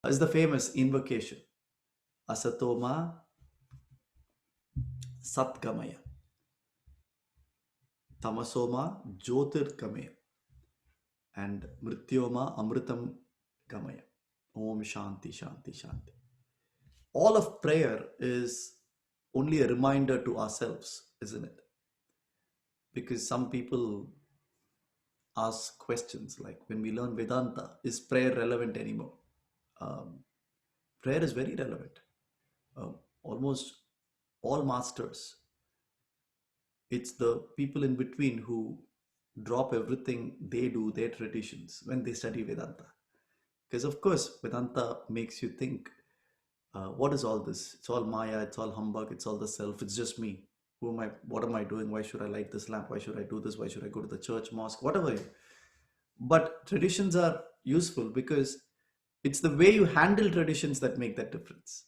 is the famous invocation. Asatoma Satgamaya, Tamasoma Jyotirgamaya, and Mrityoma Amritam Gamaya. Om Shanti Shanti Shanti. All of prayer is only a reminder to ourselves, isn't it? Because some people ask questions like, when we learn Vedanta, is prayer relevant anymore? Um, Prayer is very relevant. Almost all masters, it's the people in between who drop everything they do, their traditions, when they study Vedanta. Because, of course, Vedanta makes you think, what is all this? It's all Maya, it's all humbug, it's all the self, it's just me. Who am I? What am I doing? Why should I light this lamp? Why should I do this? Why should I go to the church, mosque, whatever? But traditions are useful because it's the way you handle traditions that make that difference.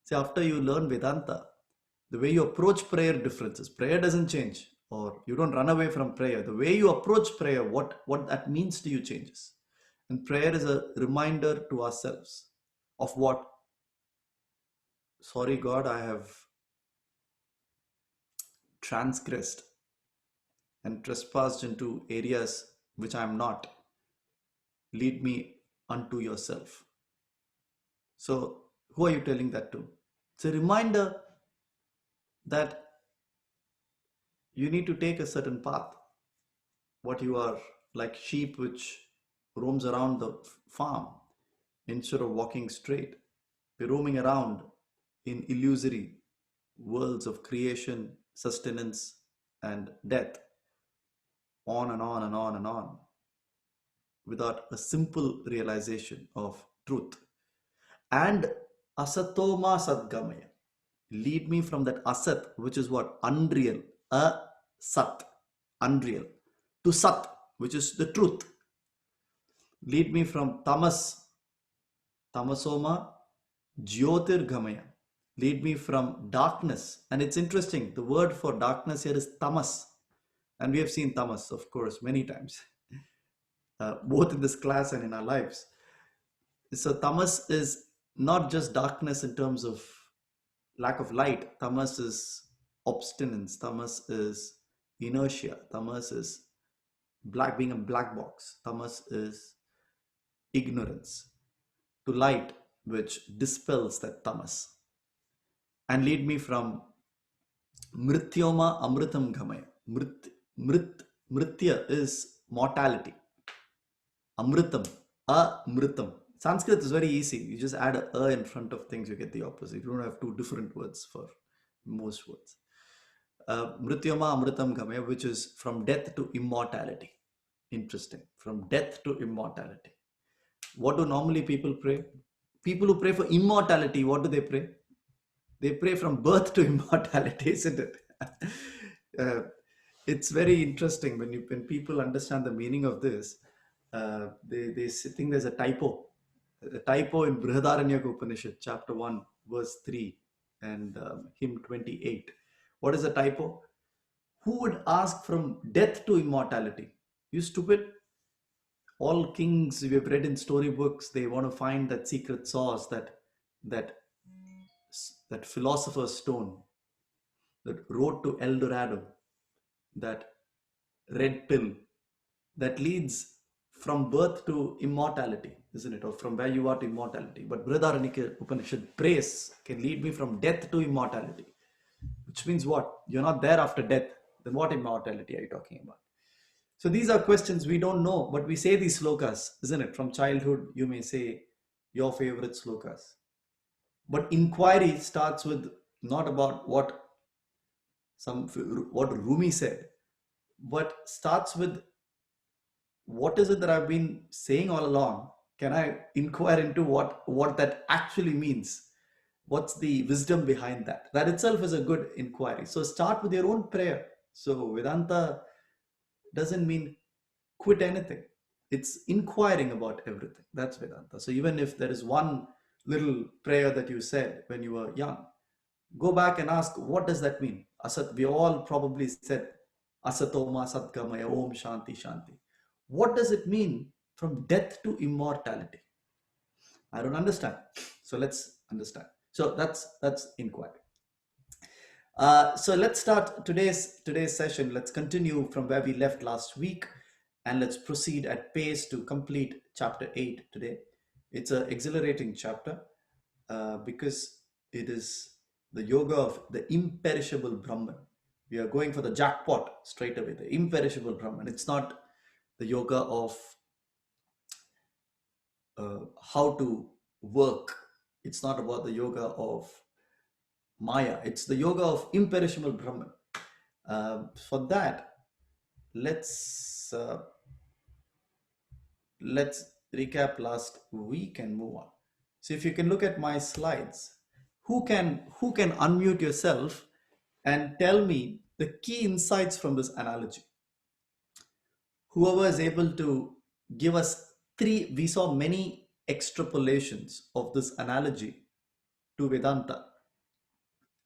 See, after you learn Vedanta, the way you approach prayer differences. Prayer doesn't change, or you don't run away from prayer. The way you approach prayer, what that means to you changes. And prayer is a reminder to ourselves of what, sorry God, I have transgressed and trespassed into areas which I am not. Lead me unto yourself. So, who are you telling that to? It's a reminder that you need to take a certain path. What you are, like sheep which roams around the farm, instead of walking straight, we're roaming around in illusory worlds of creation, sustenance, and death, on and on and on and on, without a simple realization of truth. And asatoma sadgamaya, lead me from that asat, which is what? Unreal, sat, unreal, to sat, which is the truth. Lead me from tamasoma jyotirgamaya, lead me from darkness. And it's interesting, the word for darkness here is tamas, and we have seen tamas, of course, many times, both in this class and in our lives. So tamas is not just darkness in terms of lack of light. Tamas is obstinance. Tamas is inertia. Tamas is being a black box. Tamas is ignorance. To light, which dispels that tamas, and lead me from mrityoma amritam gamaya. Mritya is mortality. Amritam, amritam. Sanskrit is very easy. You just add a in front of things, you get the opposite. You don't have two different words for most words. Mrityoma amritam gamaya, which is from death to immortality. Interesting. From death to immortality. What do normally people pray? People who pray for immortality, what do they pray? They pray from birth to immortality, isn't it? uh, it's very interesting when people understand the meaning of this. They think there's a typo. A typo in Brihadaranyaka Upanishad, chapter 1, verse 3, and hymn 28. What is a typo? Who would ask from death to immortality? You stupid. All kings we have read in storybooks, they want to find that secret sauce, that that philosopher's stone, that road to El Dorado, that red pill that leads from birth to immortality, isn't it? Or from where you are to immortality. But Brihadaranyaka Upanishad praise can lead me from death to immortality, which means what? You're not there after death. Then what immortality are you talking about? So these are questions we don't know, but we say these slokas, isn't it? From childhood, you may say your favorite slokas. But inquiry starts with not about what Rumi said, but starts with what is it that I've been saying all along? Can I inquire into what that actually means? What's the wisdom behind that? That itself is a good inquiry. So start with your own prayer. So Vedanta doesn't mean quit anything. It's inquiring about everything. That's Vedanta. So even if there is one little prayer that you said when you were young, go back and ask, what does that mean? Asat, we all probably said Asatoma Satgamaya Om Shanti Shanti. What does it mean from death to immortality? I don't understand. So let's understand. So that's inquiry. So let's start today's session. Let's continue from where we left last week, and let's proceed at pace to complete chapter 8 today. It's an exhilarating chapter because it is the yoga of the imperishable Brahman. We are going for the jackpot straight away, the imperishable Brahman. It's not the yoga of how to work. It's not about the yoga of Maya. It's the yoga of imperishable Brahman. For that, let's uh, let's recap last week and move on. So if you can look at my slides, who can unmute yourself and tell me the key insights from this analogy? Whoever is able to give us three, we saw many extrapolations of this analogy to Vedanta.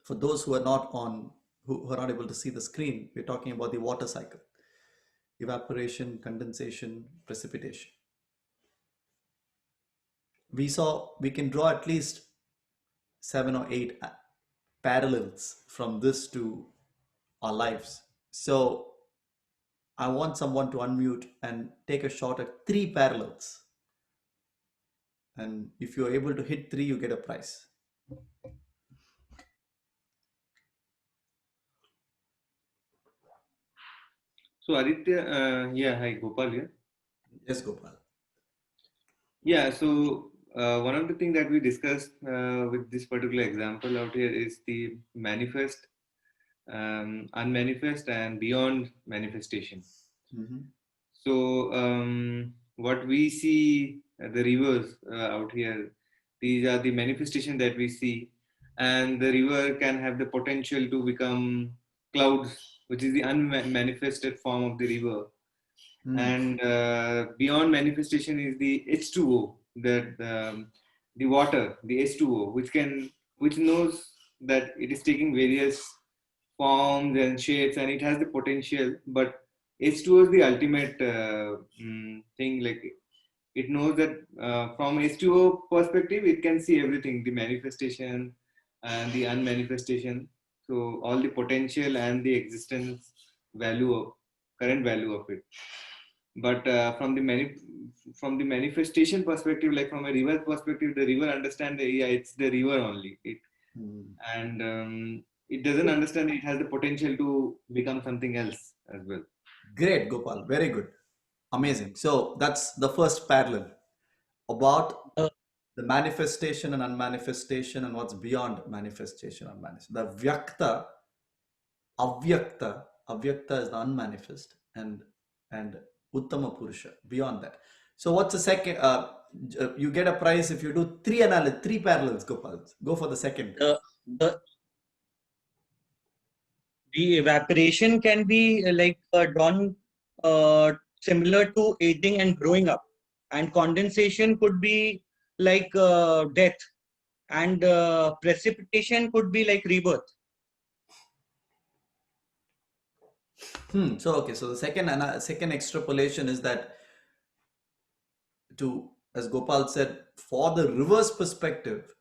For those who are not on, who are not able to see the screen, we're talking about the water cycle: evaporation, condensation, precipitation. We saw we can draw at least 7 or 8 parallels from this to our lives. So I want someone to unmute and take a shot at 3 parallels. And if you're able to hit 3, you get a prize. So Aditya, yeah, hi Gopal here. Yes, Gopal. Yeah, so one of the things that we discussed with this particular example out here is the manifest, unmanifest, and beyond manifestation. Mm-hmm. So what we see, the rivers out here, these are the manifestation that we see, and the river can have the potential to become clouds, which is the unmanifested form of the river. Mm. And beyond manifestation is the H2O, that the water, the H2O, which knows that it is taking various forms and shapes, and it has the potential. But H2O is the ultimate thing. Like it knows that from H2O perspective, it can see everything: the manifestation and the unmanifestation. So all the potential and the existence value of current value of it. But from the manifestation perspective, like from a river perspective, the river understand that yeah, it's the river only. Mm. And it doesn't understand it has the potential to become something else as well. Great, Gopal. Very good. Amazing. So that's the first parallel about Uh, the manifestation and unmanifestation and what's beyond manifestation and manifestation. The Vyakta, Avyakta is the unmanifest, and Uttama Purusha beyond that. So what's the second? You get a prize if you do three parallels. Gopal, go for the second. the the evaporation can be drawn similar to aging and growing up, and condensation could be like death, and precipitation could be like rebirth. So okay, so the second extrapolation is that, to, as Gopal said, for the reverse perspective,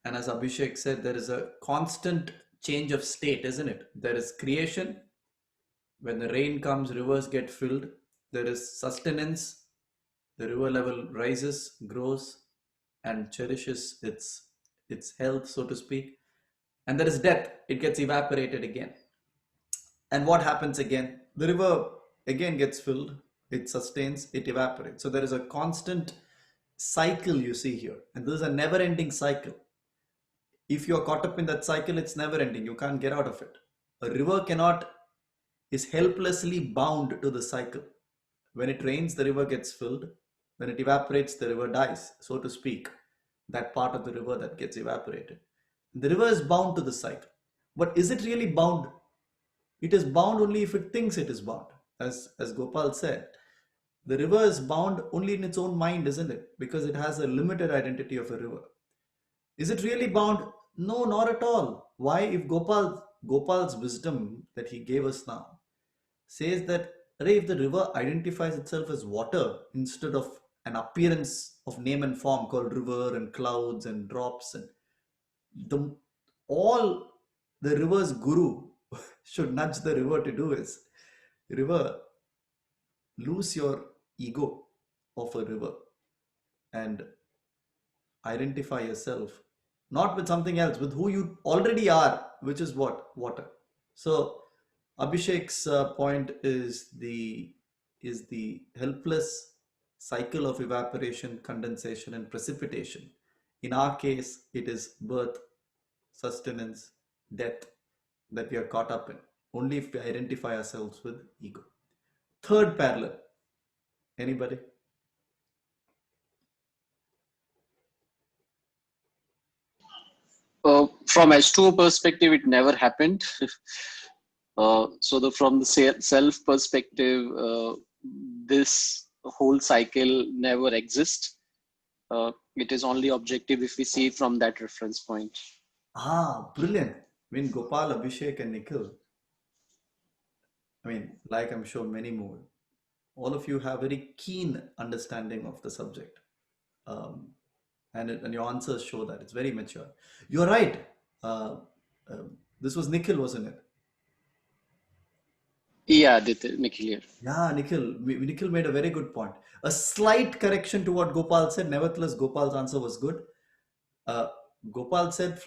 and as Abhishek said, there is a constant change of state, isn't it? There is creation. When the rain comes, rivers get filled. There is sustenance. The river level rises, grows, and cherishes its health, so to speak. And there is death. It gets evaporated again. And what happens again? The river again gets filled. It sustains. It evaporates. So there is a constant cycle you see here, and this is a never-ending cycle. If you're caught up in that cycle, it's never ending. You can't get out of it. A river cannot, is helplessly bound to the cycle. When it rains, the river gets filled. When it evaporates, the river dies, so to speak. That part of the river that gets evaporated. The river is bound to the cycle. But is it really bound? It is bound only if it thinks it is bound. As Gopal said, the river is bound only in its own mind, isn't it? Because it has a limited identity of a river. Is it really bound? No, not at all. Why? If Gopal's wisdom that he gave us now says that, if the river identifies itself as water instead of an appearance of name and form called river and clouds and drops, and the all the river's guru should nudge the river to do is, river, lose your ego of a river and identify yourself not with something else, with who you already are, which is what? Water. So Abhishek's point is the helpless cycle of evaporation, condensation, and precipitation. In our case, it is birth, sustenance, death that we are caught up in. Only if we identify ourselves with ego. Third parallel. Anybody? From H2O perspective, it never happened. From the self perspective, this whole cycle never exists. It is only objective if we see from that reference point. Brilliant. When Gopal, Abhishek, and Nikhil, I mean, like I'm sure many more, all of you have very keen understanding of the subject. And your answers show that it's very mature. You're right. Uh, this was Nikhil, wasn't it? Yeah, Nikhil here. Yeah, Nikhil made a very good point. A slight correction to what Gopal said. Nevertheless, Gopal's answer was good. Gopal said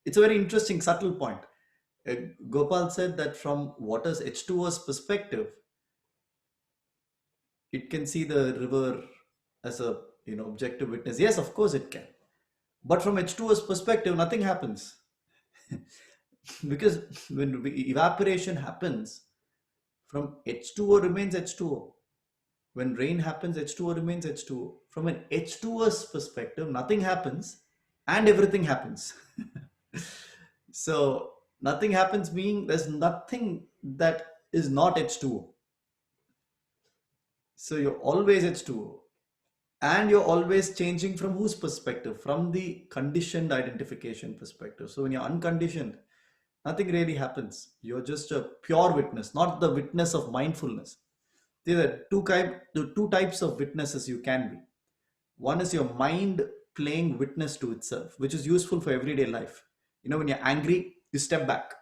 it's a very interesting, subtle point. Gopal said that from water's H2O's perspective, it can see the river as a objective witness. Yes, of course it can. But from H2O's perspective, nothing happens. Because when evaporation happens, from H2O remains H2O. When rain happens, H2O remains H2O. From an H2O's perspective, nothing happens and everything happens. So nothing happens meaning there's nothing that is not H2O. So you're always H2O. And you're always changing from whose perspective? From the conditioned identification perspective. So when you're unconditioned, nothing really happens. You're just a pure witness, not the witness of mindfulness. There are two types of witnesses you can be. One is your mind playing witness to itself, which is useful for everyday life. When you're angry, you step back.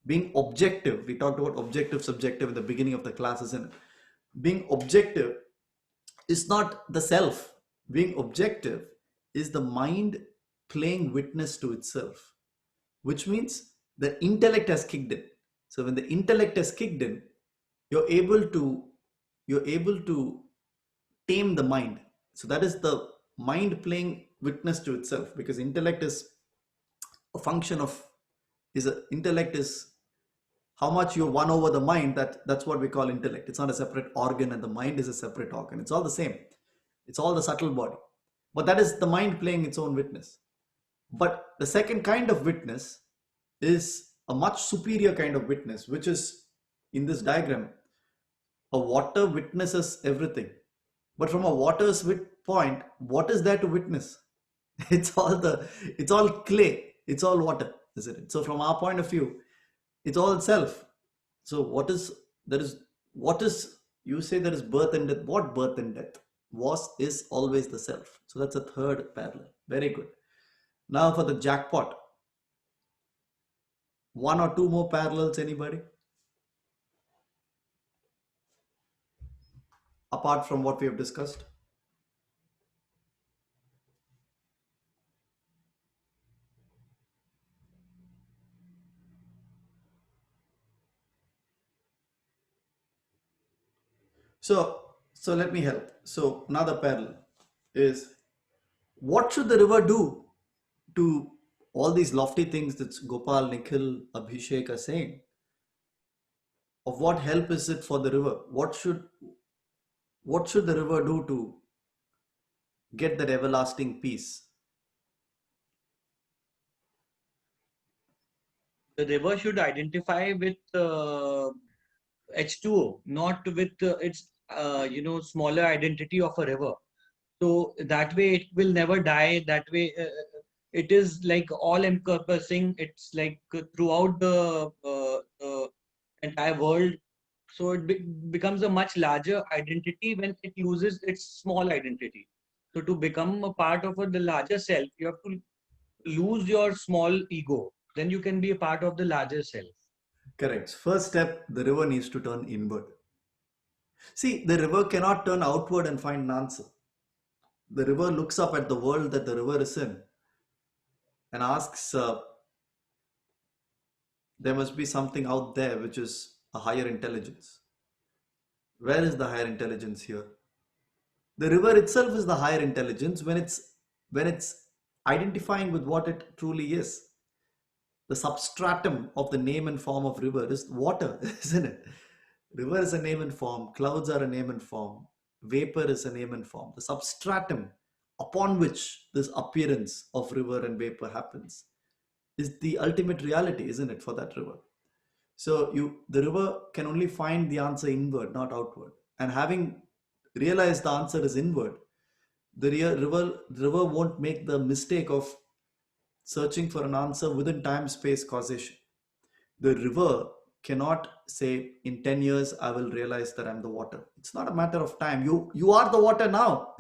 Being objective, we talked about objective, subjective in the beginning of the class, isn't it? Being objective is not the self. Being objective is the mind playing witness to itself, which means the intellect has kicked in. So when the intellect has kicked in, you're able to tame the mind. So that is the mind playing witness to itself, because intellect is a function of intellect is how much you won over the mind. That's what we call intellect. It's not a separate organ, and the mind is a separate organ. It's all the same. It's all the subtle body. But that is the mind playing its own witness. But the second kind of witness is a much superior kind of witness, which is in this diagram. A water witnesses everything. But from a water's point, what is there to witness? It's all clay. It's all water, isn't it? So from our point of view, it's all self. So you say there is birth and death. What birth and death? Is always the self. So that's a third parallel. Very good. Now for the jackpot. One or two more parallels, anybody? Apart from what we have discussed. So let me help. So another parallel is, what should the river do to all these lofty things that Gopal, Nikhil, Abhishek are saying? Of what help is it for the river? What should the river do to get that everlasting peace? The river should identify with H2O, not with its smaller identity of a river. So that way it will never die. That way it is like all encompassing. It's like throughout the entire world, So it becomes a much larger identity when it loses its small identity. So to become a part of the larger self, you have to lose your small ego. Then you can be a part of the larger self. Correct. First step, the river needs to turn inward. See, the river cannot turn outward and find an answer. The river looks up at the world that the river is in and asks, there must be something out there which is a higher intelligence. Where is the higher intelligence here? The river itself is the higher intelligence when it's identifying with what it truly is. The substratum of the name and form of river is water, isn't it? River is a name and form, clouds are a name and form, vapor is a name and form. The substratum upon which this appearance of river and vapor happens is the ultimate reality, isn't it, for that river? So the river can only find the answer inward, not outward. And having realized the answer is inward, the river won't make the mistake of searching for an answer within time, space, causation. The river cannot say, in 10 years, I will realize that I'm the water. It's not a matter of time. You are the water now.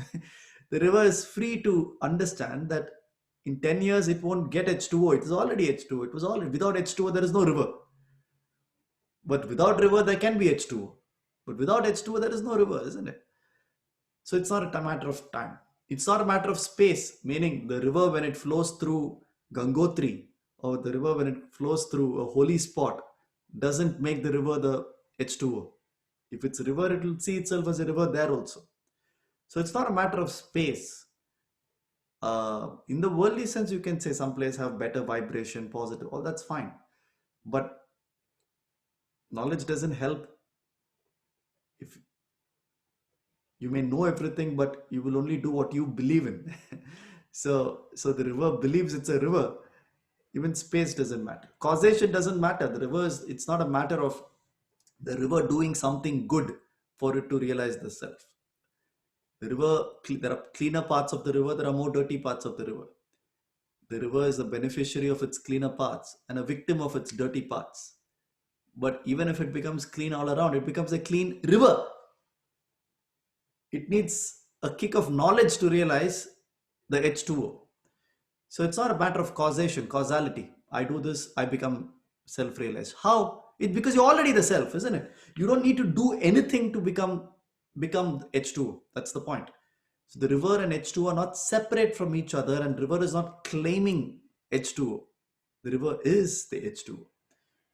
The river is free to understand that in 10 years, it won't get H2O. It is already H2O. It was already, without H2O, there is no river. But without river, there can be H2O. But without H2O, there is no river, isn't it? So it's not a matter of time. It's not a matter of space, meaning the river when it flows through Gangotri or the river when it flows through a holy spot doesn't make the river the H2O. If it's a river, it will see itself as a river there also. So it's not a matter of space. In the worldly sense, you can say some place have better vibration, positive, all that's fine. But knowledge doesn't help. If you may know everything, but you will only do what you believe in. So the river believes it's a river. Even space doesn't matter. Causation doesn't matter. The river it's not a matter of the river doing something good for it to realize the self. The river, there are cleaner parts of the river, there are more dirty parts of the river. The river is a beneficiary of its cleaner parts and a victim of its dirty parts. But even if it becomes clean all around, it becomes a clean river. It needs a kick of knowledge to realize the H2O. So it's not a matter of causation, causality. I do this, I become self-realized. How? It's because you're already the self, isn't it? You don't need to do anything to become H2O. That's the point. So the river and H2O are not separate from each other, and river is not claiming H2O. The river is the H2O.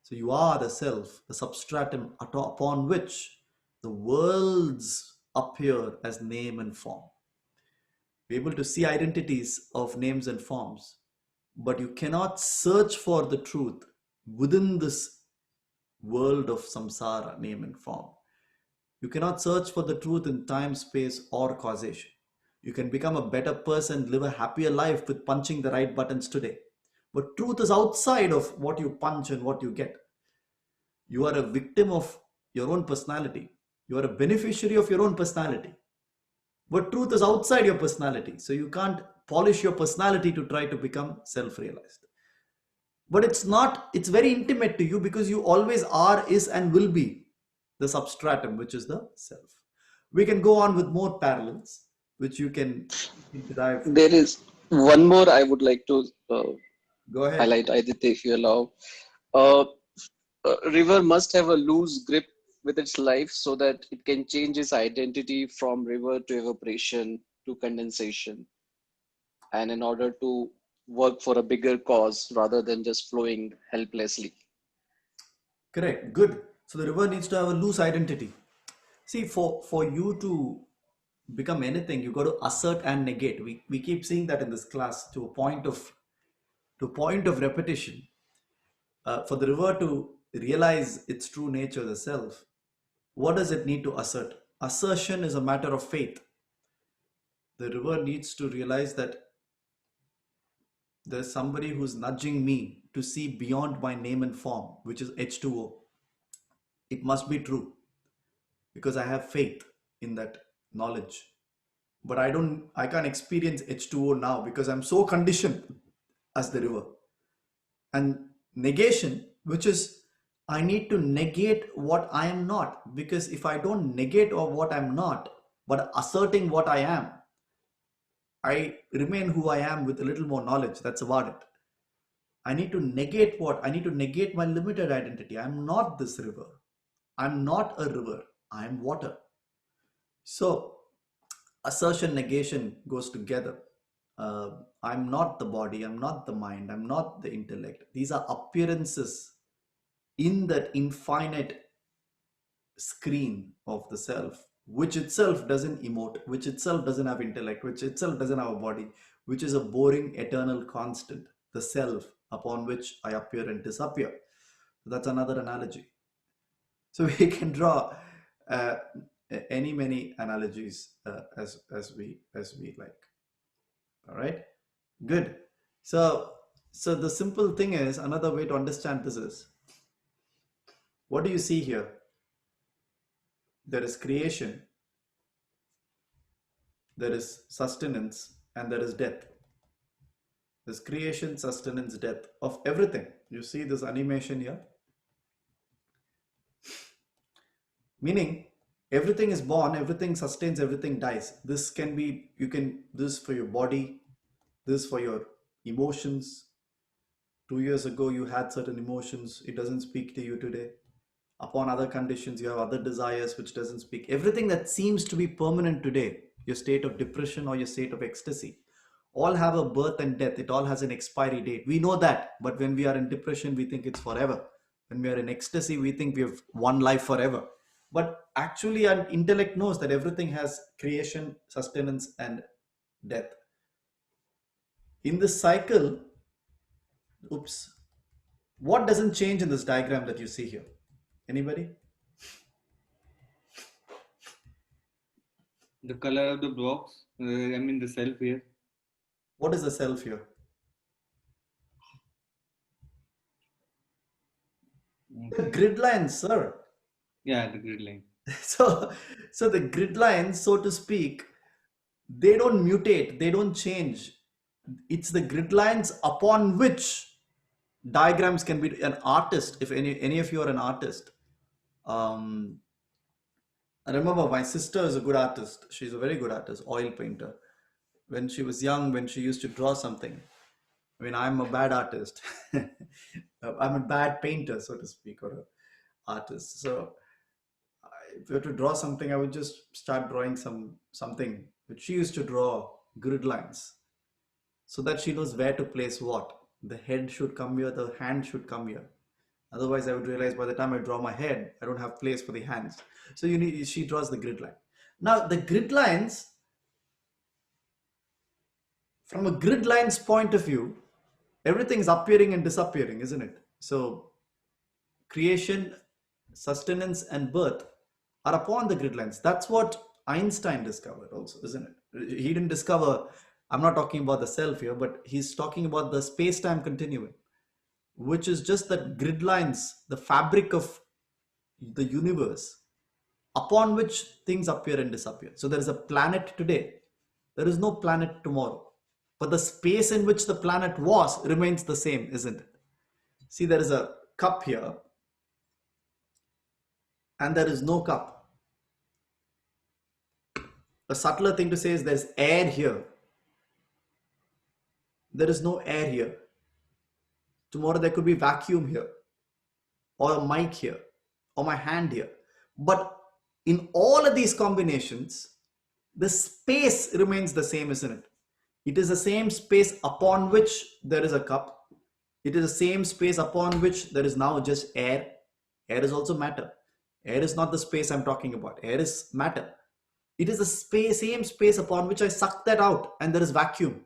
So you are the self, the substratum upon which the worlds appear as name and form. We're able to see identities of names and forms, but you cannot search for the truth within this world of samsara, name and form. You cannot search for the truth in time, space, or causation. You can become a better person, live a happier life with punching the right buttons today. But truth is outside of what you punch and what you get. You are a victim of your own personality. You are a beneficiary of your own personality. But truth is outside your personality. So you can't polish your personality to try to become self-realized. But it's very intimate to you because you always are, is, and will be the substratum, which is the self. We can go on with more parallels, which you can derive. There is one more I would like to Go ahead. highlight, Aditya, if you allow. Uh, a river must have a loose grip with its life so that it can change its identity from river to evaporation to condensation, and in order to work for a bigger cause rather than just flowing helplessly. Correct. Good. So the river needs to have a loose identity. See, for you to become anything, you got to assert and negate. We keep seeing that in this class to a point of repetition. For the river to realize its true nature, the self, what does it need to assert? Assertion is a matter of faith. The river needs to realize that there's somebody who's nudging me to see beyond my name and form, which is H2O. It must be true because I have faith in that knowledge. But I can't experience H2O now because I'm so conditioned as the river. And negation, which is I need to negate what I am not, because if I don't negate or what I'm not, but asserting what I am, I remain who I am with a little more knowledge. That's about it. I need to negate what? I need to negate my limited identity. I'm not this river. I'm not a river. I'm water. So assertion negation goes together. I'm not the body. I'm not the mind. I'm not the intellect. These are appearances in that infinite screen of the self, which itself doesn't emote, which itself doesn't have intellect, which itself doesn't have a body, which is a boring eternal constant, the self upon which I appear and disappear. That's another analogy. So we can draw uh, any many analogies as we like. All right, good. So the simple thing is, another way to understand this is, what do you see here? There is creation, there is sustenance, and there is death. There's creation, sustenance, death of everything. You see this animation here? Meaning, everything is born, everything sustains, everything dies. This can be, this for your body, this for your emotions. 2 years ago, you had certain emotions, it doesn't speak to you today. Upon other conditions, you have other desires which doesn't speak. Everything that seems to be permanent today, your state of depression or your state of ecstasy, all have a birth and death. It all has an expiry date. We know that, but when we are in depression, we think it's forever. When we are in ecstasy, we think we have one life forever. But actually, our intellect knows that everything has creation, sustenance, and death. In this cycle, oops, what doesn't change in this diagram that you see here? Anybody? The color of the blocks, I mean the self here. What is the self here? The grid lines, sir. Yeah, the grid line. So the grid lines, so to speak, they don't mutate, they don't change. It's the grid lines upon which diagrams can be. An artist, if any of you are an artist, I remember my sister is a good artist. She's a very good artist, oil painter. When she was young, when she used to draw something, I mean, I'm a bad artist. I'm a bad painter, so to speak, or an artist. So if you were to draw something, I would just start drawing something. But she used to draw grid lines so that she knows where to place what. The head should come here, the hand should come here. Otherwise, I would realize by the time I draw my head, I don't have place for the hands. So she draws the grid line. Now, the grid lines, from a grid line's point of view, everything's appearing and disappearing, isn't it? So creation, sustenance, and birth are upon the grid lines. That's what Einstein discovered also, isn't it? He didn't discover, I'm not talking about the self here, but he's talking about the space-time continuum, which is just that grid lines, the fabric of the universe, upon which things appear and disappear. So there is a planet today, there is no planet tomorrow, but the space in which the planet was remains the same, isn't it? See, there is a cup here and there is no cup. A subtler thing to say is there's air here. There is no air here. Tomorrow there could be vacuum here, or a mic here, or my hand here. But in all of these combinations, the space remains the same, isn't it? It is the same space upon which there is a cup. It is the same space upon which there is now just air. Air is also matter. Air is not the space I'm talking about. Air is matter. It is the same space upon which I suck that out and there is vacuum.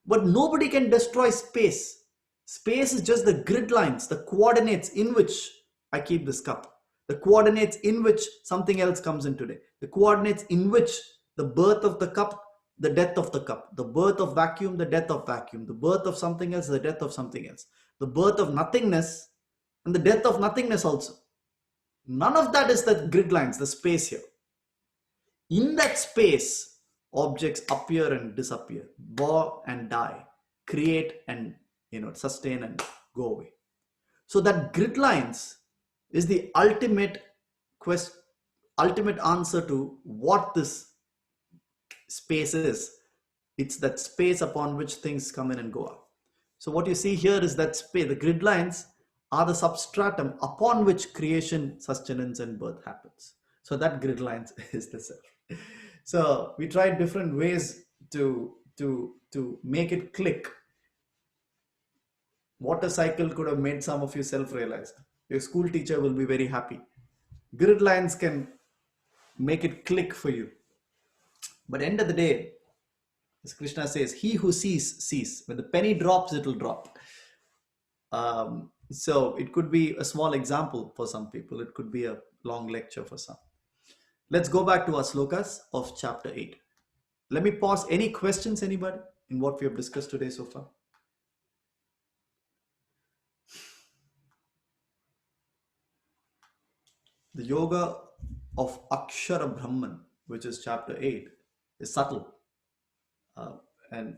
But nobody can destroy space. Space is just the grid lines, the coordinates in which I keep this cup. The coordinates in which something else comes in today. The coordinates in which the birth of the cup, the death of the cup. The birth of vacuum, the death of vacuum. The birth of something else, the death of something else. The birth of nothingness and the death of nothingness also. None of that is the grid lines, the space here. In that space, objects appear and disappear, born and die, create and sustain and go away. So that grid lines is the ultimate answer to what this space is. It's that space upon which things come in and go out. So what you see here is that space. The grid lines are the substratum upon which creation, sustenance, and birth happens. So that grid lines is the self. So we tried different ways to make it click. Water cycle could have made some of you self-realized. Your school teacher will be very happy. Grid lines can make it click for you. But end of the day, as Krishna says, he who sees, sees. When the penny drops, it will drop. So it could be a small example for some people. It could be a long lecture for some. Let's go back to our slokas of chapter 8. Let me pause. Any questions, anybody, in what we have discussed today so far? The yoga of Akshara Brahman, which is chapter 8, is subtle. And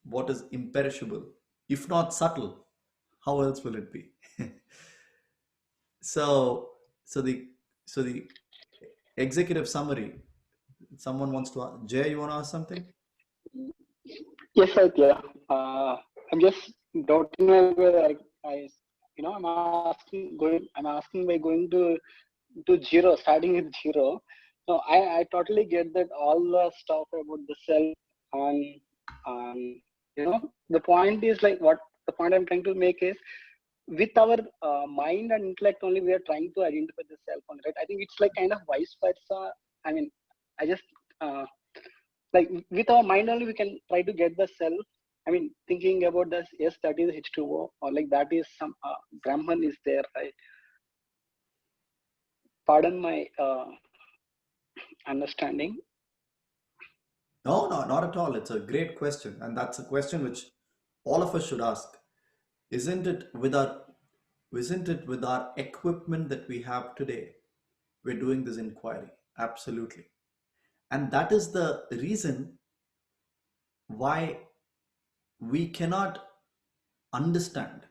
what is imperishable? If not subtle, how else will it be? So the executive summary. Someone wants to ask. Jay, you want to ask something? Yes, Aditya. I'm just doubting whether I'm asking by going to zero, starting with zero. So I totally get that all the stuff about the self and the point is like what the point I'm trying to make is with our mind and intellect only we are trying to identify the self only, right? I think it's like kind of vice versa. I mean, I just like with our mind only we can try to get the self. I mean, thinking about this, yes, that is H2O, or like that is some Brahman is there, right? Pardon my understanding. No, not at all. It's a great question, and that's a question which all of us should ask. Isn't it with our equipment that we have today, we're doing this inquiry? Absolutely. And that is the reason why we cannot understand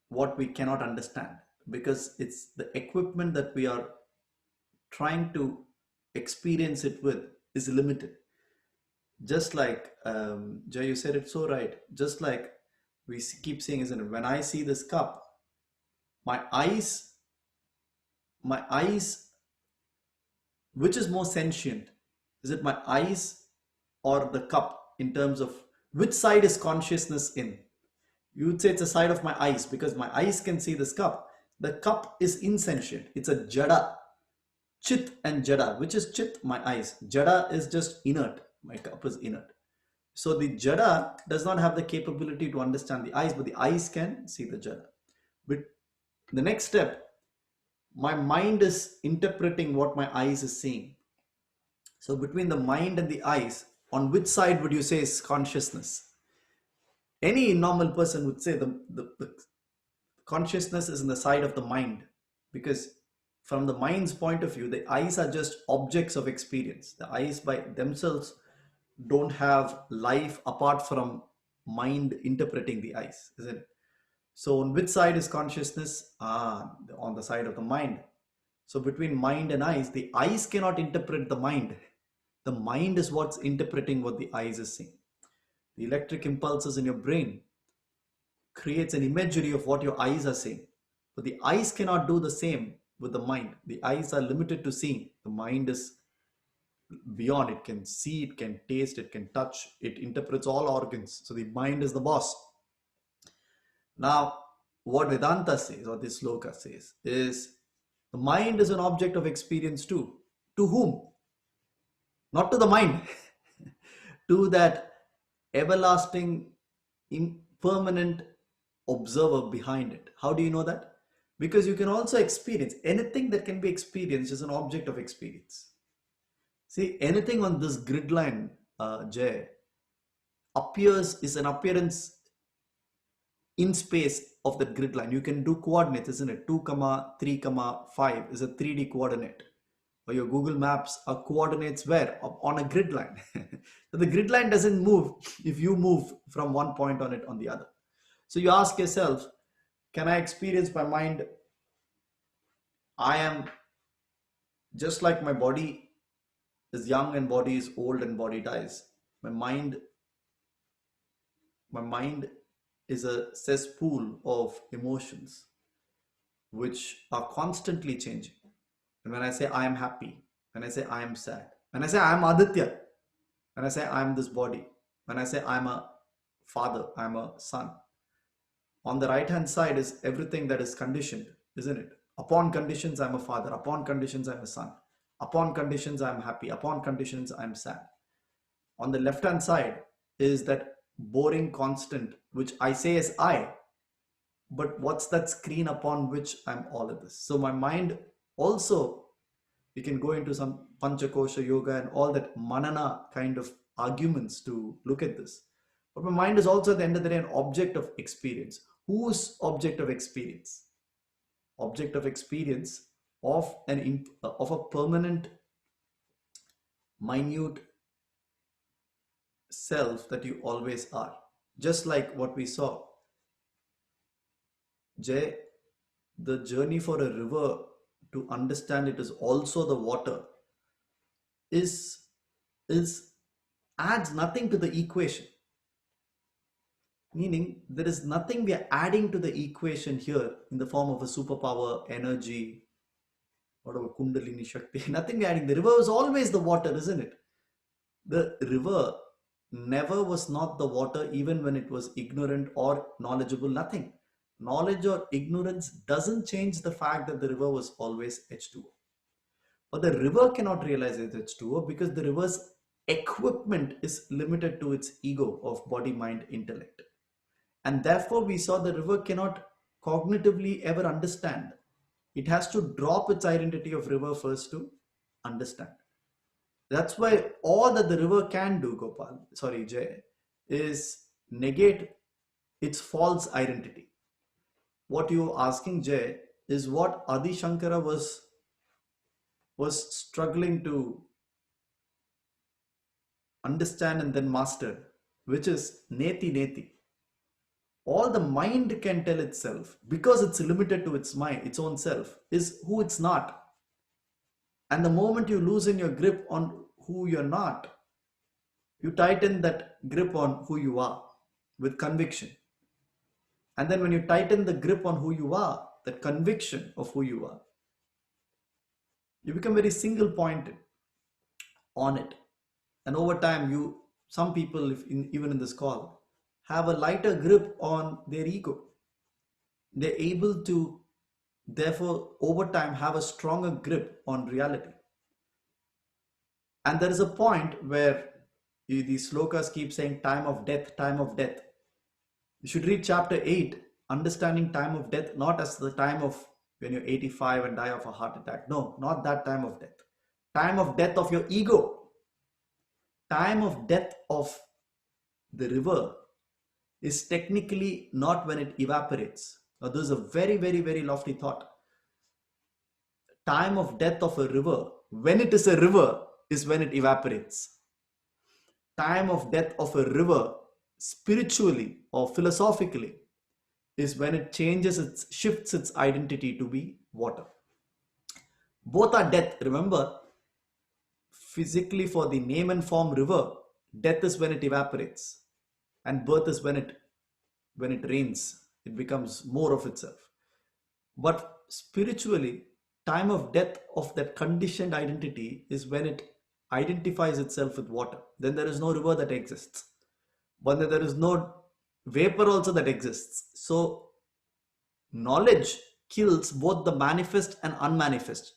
what we cannot understand, because it's the equipment that we are trying to experience it with is limited. Just like Jay, you said it so right. Just like we keep saying, isn't it? When I see this cup, my eyes, which is more sentient? Is it my eyes or the cup in terms of which side is consciousness in? You would say it's a side of my eyes because my eyes can see this cup. The cup is insentient. It's a jada. Chit and jada. Which is chit? My eyes. Jada is just inert. My cup is inert. So the jada does not have the capability to understand the eyes, but the eyes can see the jada. But the next step, my mind is interpreting what my eyes is seeing. So between the mind and the eyes, on which side would you say is consciousness? Any normal person would say the consciousness is in the side of the mind, because from the mind's point of view, the eyes are just objects of experience. The eyes by themselves don't have life apart from mind interpreting the eyes, isn't it? So on which side is consciousness? On the side of the mind. So between mind and eyes, the eyes cannot interpret the mind. The mind is what's interpreting what the eyes is seeing. The electric impulses in your brain creates an imagery of what your eyes are seeing. But the eyes cannot do the same with the mind. The eyes are limited to seeing. The mind is beyond. It can see, it can taste, it can touch, it interprets all organs. So the mind is the boss. Now, what Vedanta says, or this sloka says, is the mind is an object of experience too. To whom? Not to the mind, to that everlasting, impermanent observer behind it. How do you know that? Because you can also experience anything that can be experienced is an object of experience. See, anything on this grid line, Jay, is an appearance in space of that grid line. You can do coordinates, isn't it? 2, 3, 5 is a 3D coordinate. Or your Google Maps are coordinates where? On a grid line. So the grid line doesn't move if you move from one point on it on the other. So you ask yourself, can I experience my mind I am just like my body is young and body is old and body dies. My mind, my mind is a cesspool of emotions which are constantly changing. And when I say I am happy, when I say I am sad, when I say I am Aditya, when I say I am this body, when I say I'm a father, I'm a son, on the right hand side is everything that is conditioned, isn't it? Upon conditions, I'm a father. Upon conditions, I'm a son. Upon conditions, I'm happy. Upon conditions, I'm sad. On the left hand side is that boring constant, which I say is I, but what's that screen upon which I'm all of this? So my mind also, we can go into some Panchakosha yoga and all that manana kind of arguments to look at this. But my mind is also at the end of the day an object of experience. Whose object of experience? Object of experience of of a permanent, minute self that you always are. Just like what we saw, Jay, the journey for a river to understand it is also the water is is adds nothing to the equation. Meaning there is nothing we are adding to the equation here in the form of a superpower, energy, whatever, Kundalini Shakti. Nothing we are adding. The river is always the water, isn't it? The river never was not the water, even when it was ignorant or knowledgeable, nothing. Knowledge or ignorance doesn't change the fact that the river was always H2O. But the river cannot realize it's H2O because the river's equipment is limited to its ego of body, mind, intellect. And therefore, we saw the river cannot cognitively ever understand. It has to drop its identity of river first to understand. That's why all that the river can do, Jay, is negate its false identity. What you're asking, Jay, is what Adi Shankara was struggling to understand and then master, which is neti neti. All the mind can tell itself, because it's limited to its mind, its own self, is who it's not. And the moment you loosen your grip on who you're not, you tighten that grip on who you are with conviction. And then when you tighten the grip on who you are, that conviction of who you are, you become very single pointed on it. And over time, some people, even in this call, have a lighter grip on their ego. They're able to, therefore, over time, have a stronger grip on reality. And there is a point where these slokas keep saying time of death, time of death. You should read chapter 8, understanding time of death, not as the time of when you're 85 and die of a heart attack. No, not that time of death. Time of death of your ego. Time of death of the river is technically not when it evaporates. Now, this is a very, very, very lofty thought. Time of death of a river, when it is a river, is when it evaporates. Time of death of a river, spiritually or philosophically, is when it shifts its identity to be water. Both are death. Remember, physically for the name and form river, death is when it evaporates, and birth is when it rains. It becomes more of itself. But spiritually, time of death of that conditioned identity is when it identifies itself with water. Then there is no river that exists. But then there is no vapor also that exists. So knowledge kills both the manifest and unmanifest.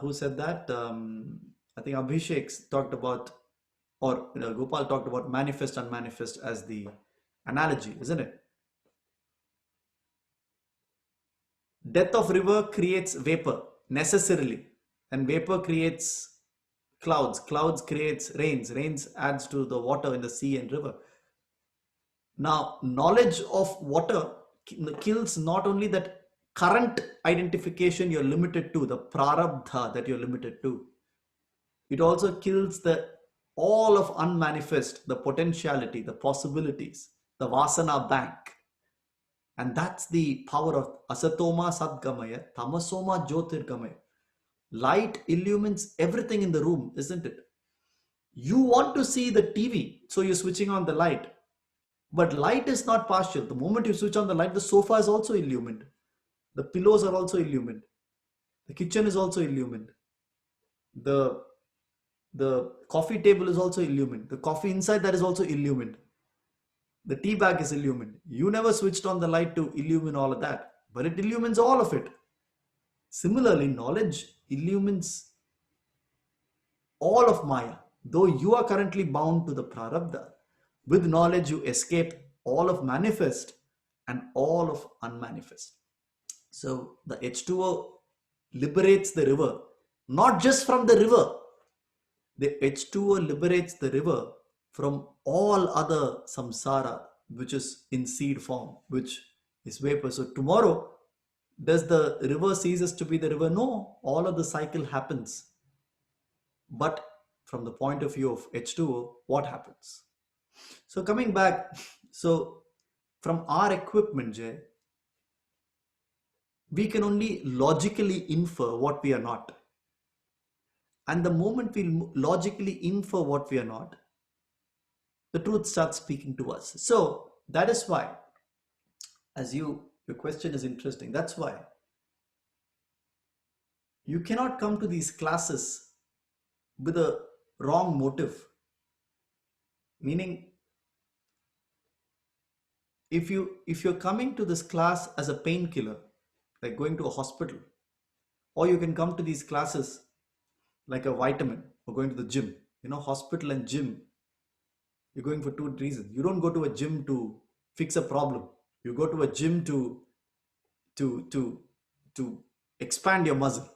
Who said that? I think Abhishek talked about, or Gopal talked about manifest, unmanifest as the analogy, isn't it? Death of river creates vapor necessarily, and vapor creates clouds. Clouds creates rains. Rains adds to the water in the sea and river. Now, knowledge of water kills not only that current identification you're limited to, the prarabdha that you're limited to, it also kills the all of unmanifest, the potentiality, the possibilities, the vasana bank. And that's the power of asatoma sadgamaya, tamasoma jyotirgamaya. Light illumines everything in the room, isn't it? You want to see the TV, so you're switching on the light. But light is not partial. The moment you switch on the light, the sofa is also illumined. The pillows are also illumined. The kitchen is also illumined. The coffee table is also illumined. The coffee inside that is also illumined. The tea bag is illumined. You never switched on the light to illumine all of that, but it illumines all of it. Similarly, knowledge illumines all of Maya. Though you are currently bound to the prarabdha, with knowledge you escape all of manifest and all of unmanifest. So the H2O liberates the river, not just from the river. The H2O liberates the river from all other samsara, which is in seed form, which is vapor. So tomorrow, does the river ceases to be the river? No, all of the cycle happens. But from the point of view of H2O, what happens? So coming back, so from our equipment, Jay, we can only logically infer what we are not. And the moment we logically infer what we are not, the truth starts speaking to us. So that is why, as your question is interesting, that's why you cannot come to these classes with a wrong motive. Meaning, if you're coming to this class as a painkiller, like going to a hospital, or you can come to these classes like a vitamin or going to the gym. Hospital and gym, you're going for two reasons. You don't go to a gym to fix a problem. You go to a gym to expand your muscle.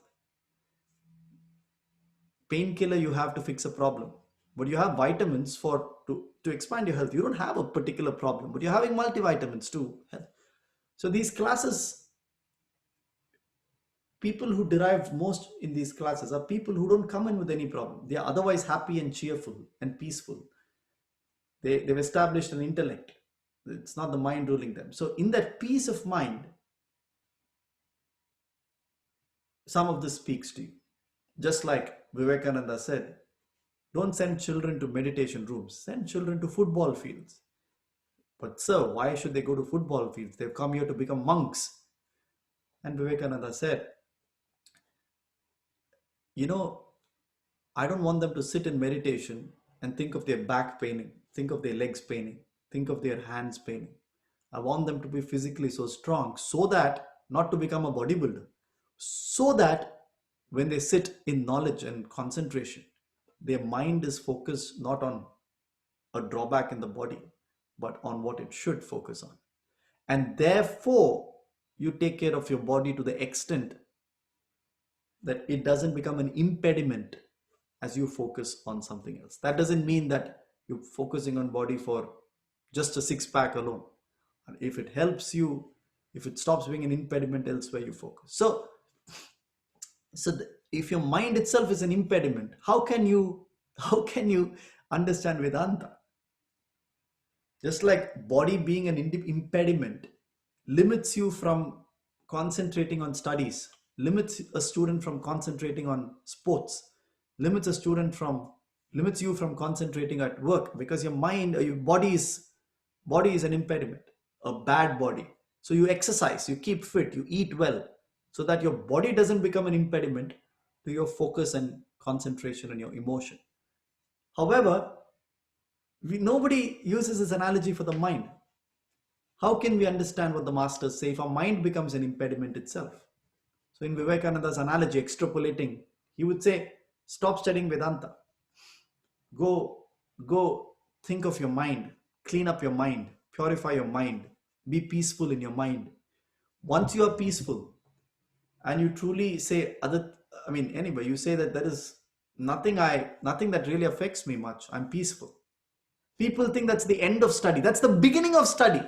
Painkiller, you have to fix a problem, but you have vitamins to expand your health. You don't have a particular problem, but you're having multivitamins too. So these classes, people who derive most in these classes are people who don't come in with any problem. They are otherwise happy and cheerful and peaceful. They've established an intellect. It's not the mind ruling them. So in that peace of mind, some of this speaks to you. Just like Vivekananda said, don't send children to meditation rooms, send children to football fields. But sir, why should they go to football fields? They've come here to become monks. And Vivekananda said, I don't want them to sit in meditation and think of their back paining, think of their legs paining, think of their hands paining. I want them to be physically so strong, so that, not to become a bodybuilder, so that when they sit in knowledge and concentration, their mind is focused not on a drawback in the body, but on what it should focus on. And therefore, you take care of your body to the extent that it doesn't become an impediment as you focus on something else. That doesn't mean that you're focusing on body for just a six-pack alone. And if it helps you, if it stops being an impediment elsewhere, you focus. So if your mind itself is an impediment, how can you understand Vedanta? Just like body being an impediment limits you from concentrating on studies, limits a student from concentrating on sports, limits you from concentrating at work, because your mind or your body is an impediment, a bad body. So you exercise, you keep fit, you eat well, so that your body doesn't become an impediment to your focus and concentration and your emotion. However, nobody uses this analogy for the mind. How can we understand what the masters say if our mind becomes an impediment itself? So in Vivekananda's analogy, extrapolating, he would say, stop studying Vedanta. Go think of your mind, clean up your mind, purify your mind, be peaceful in your mind. Once you are peaceful and you truly say, anyway, you say that there is nothing that really affects me much, I'm peaceful. People think that's the end of study. That's the beginning of study.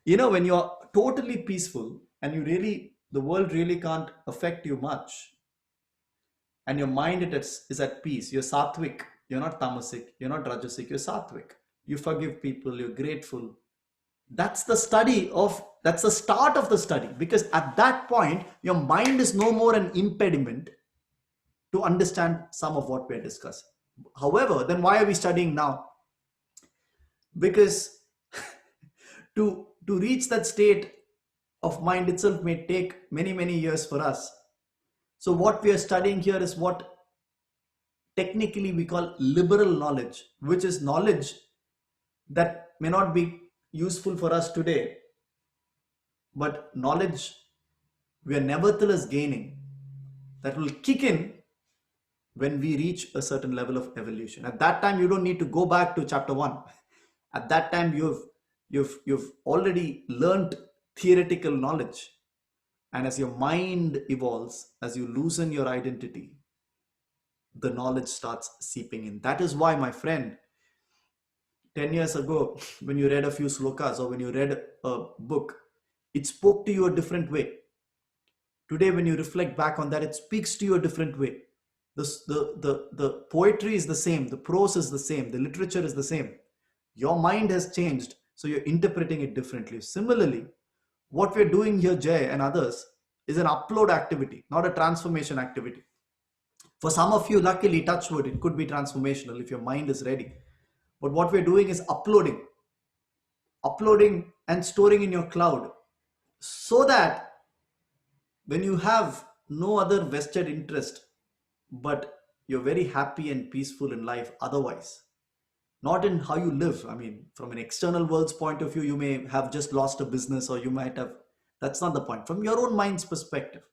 When you're totally peaceful and the world really can't affect you much, and your mind is at peace, you're sattvic, you're not tamasic, you're not rajasic, you're sattvic. You forgive people, you're grateful, That's the that's the start of the study, because at that point, your mind is no more an impediment to understand some of what we're discussing. However, then why are we studying now? Because to reach that state of mind itself may take many, many years for us. So what we are studying here is what technically we call liberal knowledge, which is knowledge that may not be useful for us today, but knowledge we are nevertheless gaining, that will kick in when we reach a certain level of evolution. At that time, you don't need to go back to chapter 1. At that time, you've already learned theoretical knowledge. And as your mind evolves, as you loosen your identity, the knowledge starts seeping in. That is why, my friend, 10 years ago, when you read a few slokas or when you read a book, it spoke to you a different way. Today, when you reflect back on that, it speaks to you a different way. The poetry is the same, the prose is the same, the literature is the same. Your mind has changed, so you're interpreting it differently. Similarly, what we're doing here, Jay and others, is an upload activity, not a transformation activity. For some of you, luckily, touch wood, it could be transformational if your mind is ready. But what we're doing is uploading and storing in your cloud, so that when you have no other vested interest, but you're very happy and peaceful in life otherwise, not in how you live. I mean, from an external world's point of view, you may have just lost a business, or you might have, that's not the point. From your own mind's perspective,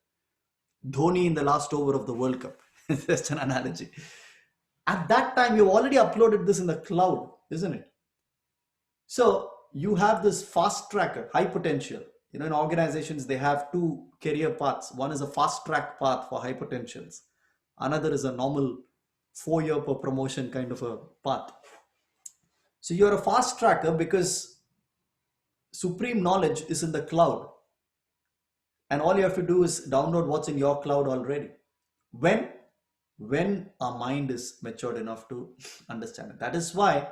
Dhoni in the last over of the World Cup, that's an analogy. At that time, you've already uploaded this in the cloud, isn't it? So you have this fast tracker, high potential. You know, in organizations, they have two career paths. One is a fast track path for high potentials. Another is a normal 4-year per promotion kind of a path. So you're a fast tracker because supreme knowledge is in the cloud. And all you have to do is download what's in your cloud already. When our mind is matured enough to understand it. That is why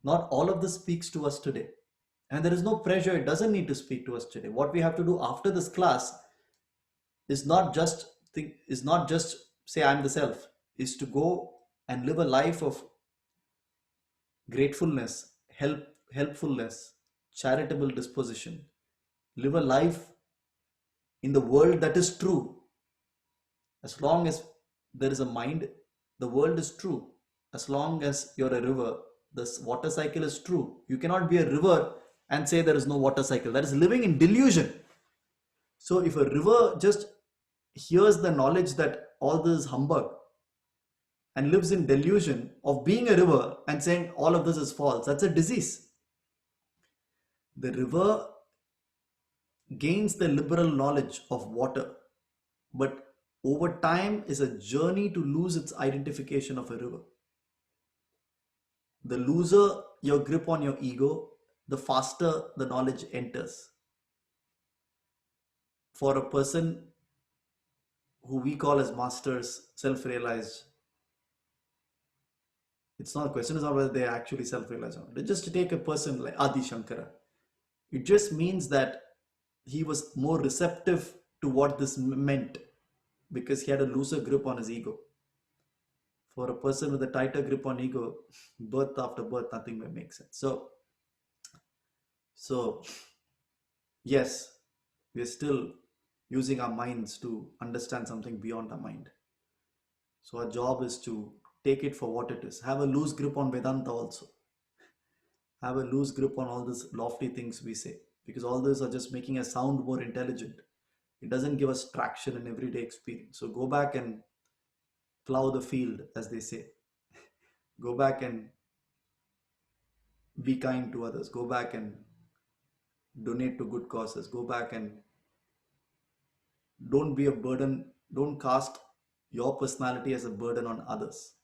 not all of this speaks to us today. And there is no pressure. It doesn't need to speak to us today. What we have to do after this class is not just say I'm the self, is to go and live a life of gratefulness, helpfulness, charitable disposition. Live a life in the world that is true. As long as there is a mind, the world is true. As long as you're a river, this water cycle is true. You cannot be a river and say there is no water cycle. That is living in delusion. So if a river just hears the knowledge that all this is humbug and lives in delusion of being a river and saying all of this is false, that's a disease. The river gains the liberal knowledge of water, but over time is a journey to lose its identification of a river. The looser your grip on your ego, the faster the knowledge enters. For a person who we call as masters, self-realized, it's not, the question is not whether they actually self-realized or not. Just to take a person like Adi Shankara, it just means that he was more receptive to what this meant because he had a looser grip on his ego. For a person with a tighter grip on ego, birth after birth, nothing may make sense. So yes, we're still using our minds to understand something beyond our mind. So our job is to take it for what it is. Have a loose grip on Vedanta also. Have a loose grip on all these lofty things we say, because all these are just making us sound more intelligent. It doesn't give us traction in everyday experience. So go back and plow the field, as they say. Go back and be kind to others. Go back and donate to good causes. Go back and don't be a burden. Don't cast your personality as a burden on others.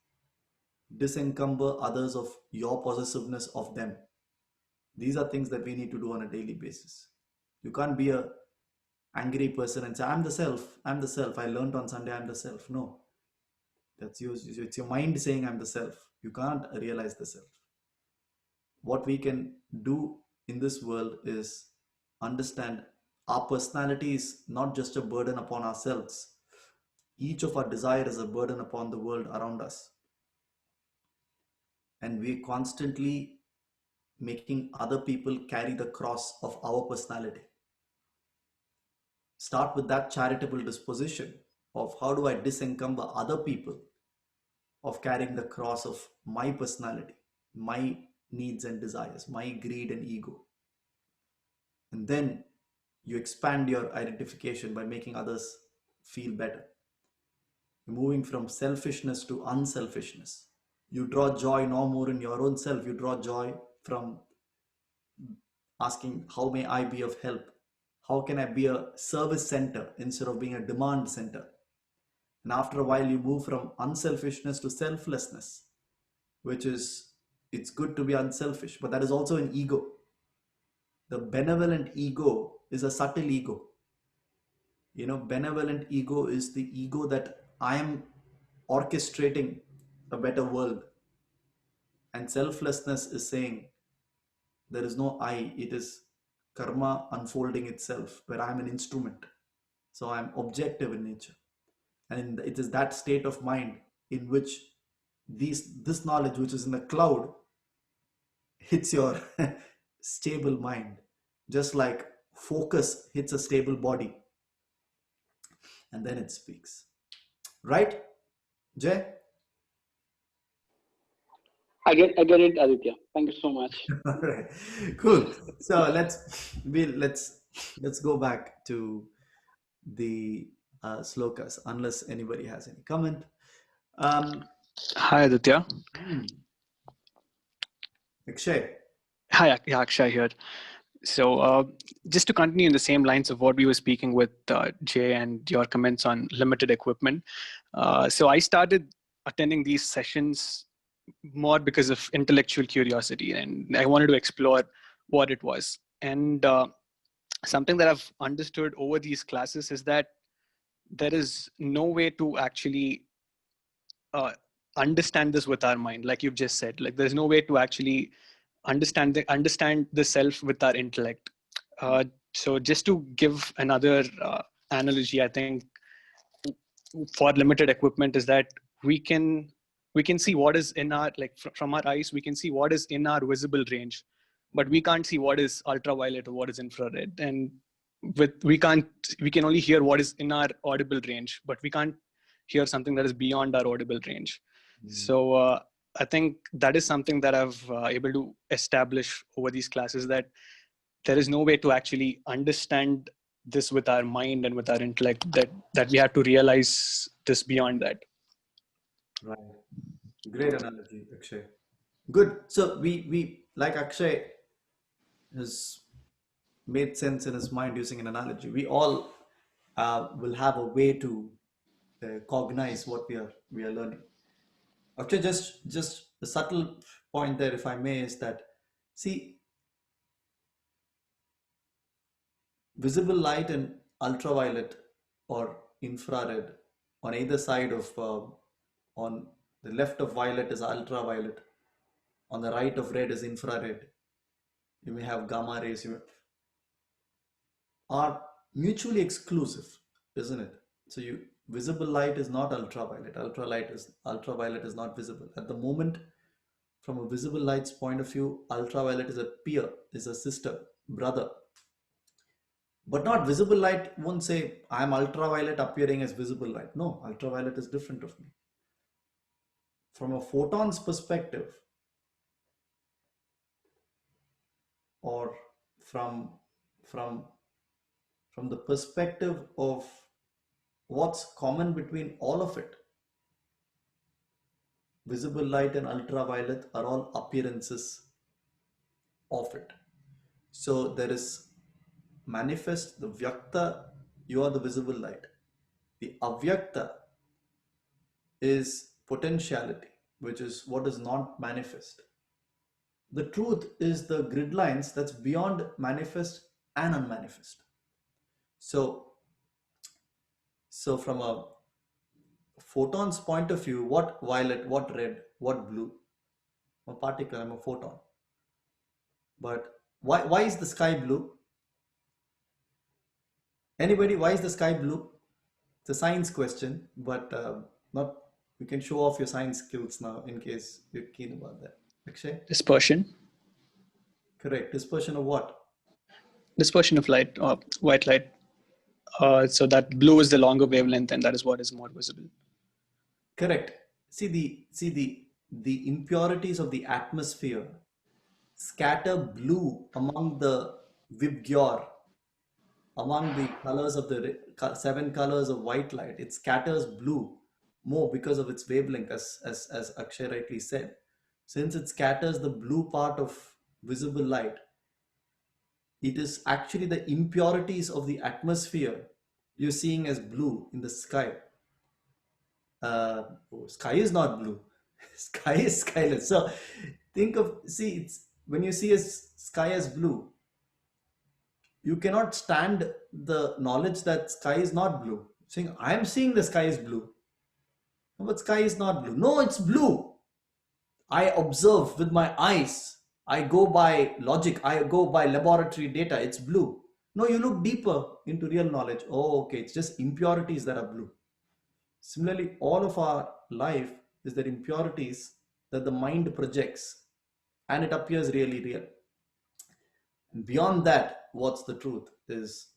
Disencumber others of your possessiveness of them. These are things that we need to do on a daily basis. You can't be a angry person and say, I'm the self, I learned on Sunday, I'm the self. No, that's you. It's your mind saying I'm the self. You can't realize the self. What we can do in this world is understand our personality is not just a burden upon ourselves. Each of our desire is a burden upon the world around us. And we're constantly making other people carry the cross of our personality. Start with that charitable disposition of how do I disencumber other people of carrying the cross of my personality, my needs and desires, my greed and ego. And then you expand your identification by making others feel better. You're moving from selfishness to unselfishness. You draw joy no more in your own self. You draw joy from asking, how may I be of help? How can I be a service center instead of being a demand center? And after a while, you move from unselfishness to selflessness, which is, it's good to be unselfish, but that is also an ego. The benevolent ego is a subtle ego. Benevolent ego is the ego that I am orchestrating a better world. And selflessness is saying there is no I, it is karma unfolding itself, where I am an instrument. So I am objective in nature. And it is that state of mind in which this knowledge, which is in the cloud, hits your stable mind, just like focus hits a stable body, and then it speaks. Right, Jay? I get it, Aditya. Thank you so much. All right, cool. So let's go back to the slokas, unless anybody has any comment. Hi, Aditya. Akshay. Hi, yeah, Akshay here. So just to continue in the same lines of what we were speaking with Jay and your comments on limited equipment. So I started attending these sessions more because of intellectual curiosity, and I wanted to explore what it was. And something that I've understood over these classes is that there is no way to actually understand this with our mind, like you've just said. Like there's no way to actually understand the self with our intellect. So just to give another analogy, I think for limited equipment is that we can see what is in our, like from our eyes, we can see what is in our visible range, but we can't see what is ultraviolet or what is infrared. And we can only hear what is in our audible range, but we can't hear something that is beyond our audible range. So I think that is something that I've able to establish over these classes, that there is no way to actually understand this with our mind and with our intellect, that we have to realize this beyond that. Right. Great analogy, Akshay. Good. So we like Akshay has made sense in his mind using an analogy. We all will have a way to cognize what we are learning. Akshay, just a subtle point there, if I may, is that, see, visible light and ultraviolet or infrared on either side of on the left of violet is ultraviolet, on the right of red is infrared. You may have gamma rays, are mutually exclusive, isn't it? So visible light is not ultraviolet. Ultraviolet is not visible at the moment. From a visible light's point of view, ultraviolet is a peer, is a sister, brother. But not visible light won't say I am ultraviolet appearing as visible light. No, ultraviolet is different of me. From a photon's perspective, or from the perspective of what's common between all of it, visible light and ultraviolet are all appearances of it. So there is manifest, the vyakta, you are the visible light. The avyakta is potentiality, which is what is not manifest. The truth is the grid lines that's beyond manifest and unmanifest. So from a photon's point of view, what violet, what red, what blue? I'm a particle, I'm a photon. But Why is the sky blue? Anybody? Why is the sky blue? It's a science question, but not. You can show off your science skills now in case you're keen about that. Akshay, Dispersion. correct. Dispersion of what? Dispersion of light, white light. So that blue is the longer wavelength, and that is what is more visible. Correct. See the impurities of the atmosphere scatter blue among the Vibgyor, among the colors of the 7 colors of white light. It scatters blue more because of its wavelength, as Akshay rightly said. Since it scatters the blue part of visible light, it is actually the impurities of the atmosphere you're seeing as blue in the sky. Sky is not blue. Sky is skyless. So it's when you see a sky as blue, you cannot stand the knowledge that sky is not blue. Saying, I am seeing the sky is blue. No, but sky is not blue. No, it's blue. I observe with my eyes. I go by logic. I go by laboratory data. It's blue. No, you look deeper into real knowledge. Oh, okay, it's just impurities that are blue. Similarly, all of our life is that impurities that the mind projects and it appears really real. And beyond that, what's the truth is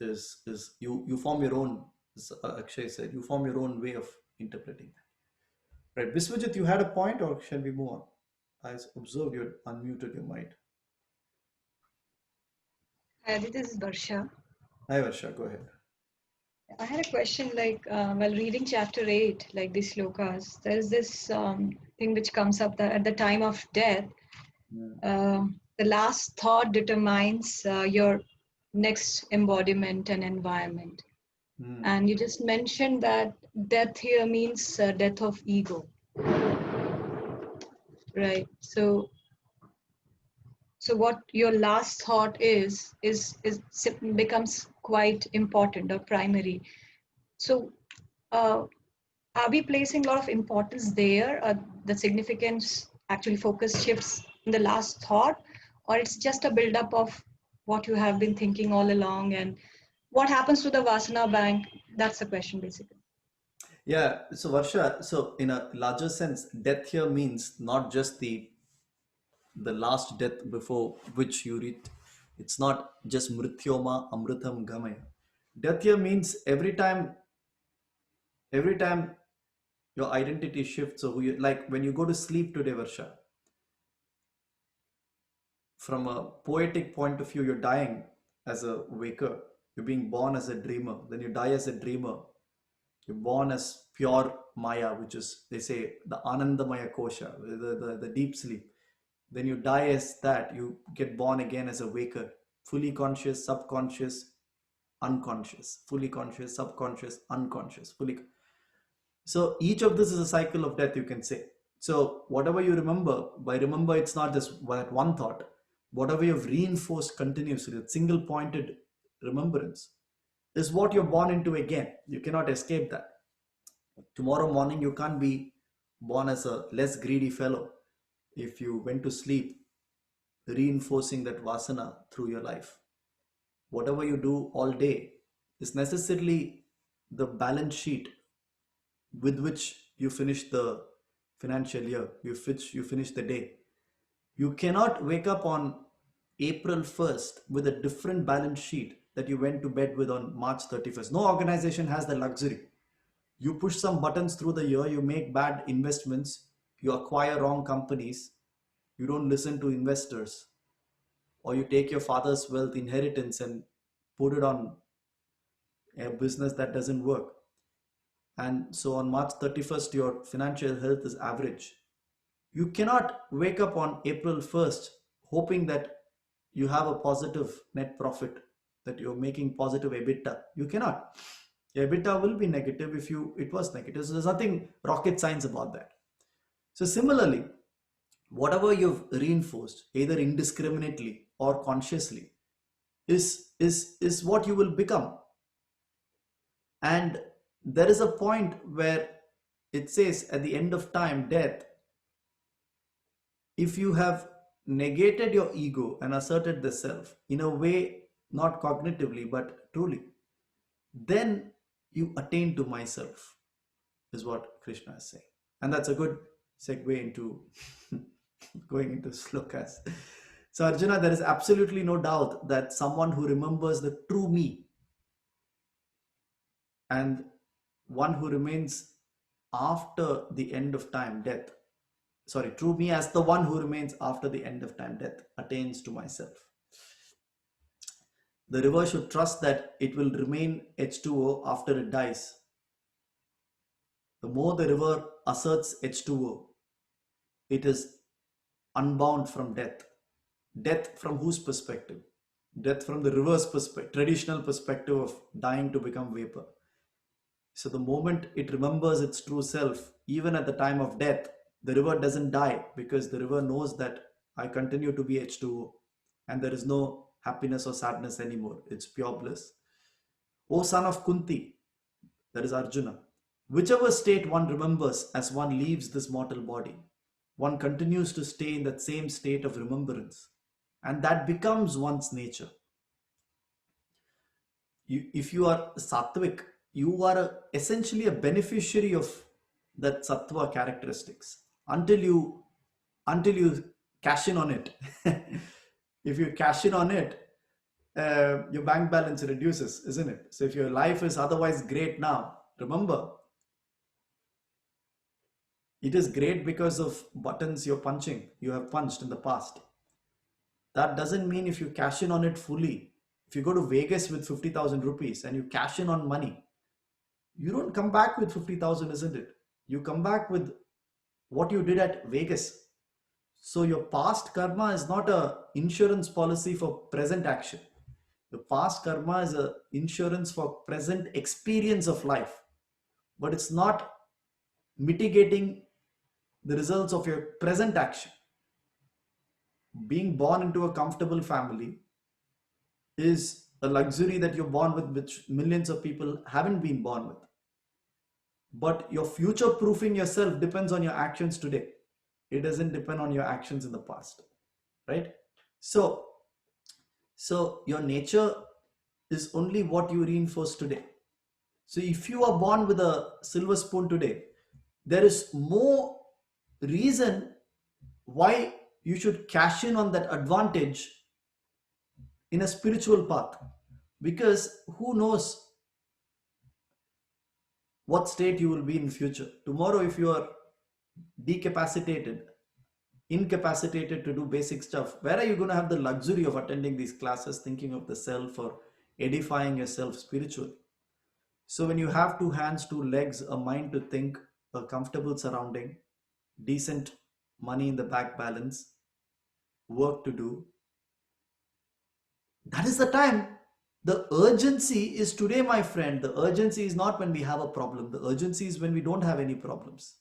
you form your own, as Akshay said, you form your own way of interpreting that. Right. Biswajit, you had a point, or shall we move on? I observed you unmuted your mic. This is Barsha. Hi, Varsha, go ahead. I had a question, like while reading chapter 8, like these slokas, there's this thing which comes up that at the time of death, the last thought determines your next embodiment and environment. And you just mentioned that death here means death of ego. Right. So what your last thought is becomes quite important or primary. So are we placing a lot of importance there? The significance actually focus shifts in the last thought, or it's just a buildup of what you have been thinking all along, and what happens to the Vasana bank? That's the question basically. Yeah, so Varsha, so in a larger sense, death here means not just the last death before which you reach. It's not just mrityoma amritam gamaya. Death here means every time your identity shifts. So like when you go to sleep today, Varsha, from a poetic point of view, you're dying as a waker. You're being born as a dreamer. Then you die as a dreamer. You're born as pure Maya, which is, they say, the Anandamaya Kosha, the deep sleep. Then you die as that. You get born again as a waker, fully conscious, subconscious, unconscious, fully conscious, subconscious, unconscious, fully. So each of this is a cycle of death, you can say. So whatever you remember, by remember, it's not just that one thought. Whatever you've reinforced continuously, that single pointed remembrance is what you're born into again. You cannot escape that. Tomorrow morning, you can't be born as a less greedy fellow if you went to sleep reinforcing that vasana through your life. Whatever you do all day is necessarily the balance sheet with which you finish the financial year, you finish the day. You cannot wake up on April 1st with a different balance sheet that you went to bed with on March 31st. No organization has the luxury. You push some buttons through the year, you make bad investments, you acquire wrong companies, you don't listen to investors, or you take your father's wealth inheritance and put it on a business that doesn't work. And so on March 31st, your financial health is average. You cannot wake up on April 1st hoping that you have a positive net profit, that you're making positive EBITDA. You cannot. Your EBITDA will be negative if it was negative. So there's nothing rocket science about that. So similarly, whatever you've reinforced, either indiscriminately or consciously, is what you will become. And there is a point where it says at the end of time, death, if you have negated your ego and asserted the self in a way, not cognitively, but truly, then you attain to myself, is what Krishna is saying. And that's a good segue into going into slokas. So, Arjuna, there is absolutely no doubt that someone who remembers the true me and one who remains after the end of time, death, sorry, true me as the one who remains after the end of time, death, attains to myself. The river should trust that it will remain H2O after it dies. The more the river asserts H2O, it is unbound from death. Death from whose perspective? Death from the river's perspective, traditional perspective of dying to become vapor. So the moment it remembers its true self, even at the time of death, the river doesn't die, because the river knows that I continue to be H2O and there is no happiness or sadness anymore. It's pure bliss. O son of Kunti, that is Arjuna, whichever state one remembers as one leaves this mortal body, one continues to stay in that same state of remembrance, and that becomes one's nature. If you are sattvic, you are essentially a beneficiary of that sattva characteristics until you cash in on it. If you cash in on it, your bank balance reduces, isn't it? So if your life is otherwise great now, remember, it is great because of buttons you have punched in the past. That doesn't mean if you cash in on it fully, if you go to Vegas with 50,000 rupees and you cash in on money, you don't come back with 50,000, isn't it? You come back with what you did at Vegas. So your past karma is not a insurance policy for present action. The past karma is a insurance for present experience of life, but it's not mitigating the results of your present action. Being born into a comfortable family is a luxury that you're born with, which millions of people haven't been born with. But your future proofing yourself depends on your actions today. It doesn't depend on your actions in the past, right? So your nature is only what you reinforce today. So if you are born with a silver spoon today, there is more reason why you should cash in on that advantage in a spiritual path, because who knows what state you will be in future. Tomorrow, if you are incapacitated to do basic stuff, where are you going to have the luxury of attending these classes, thinking of the self or edifying yourself spiritually? So when you have two hands, two legs, a mind to think, a comfortable surrounding, decent money in the bank balance, work to do, that is the time. The urgency is today, my friend. The urgency is not when we have a problem. The urgency is when we don't have any problems.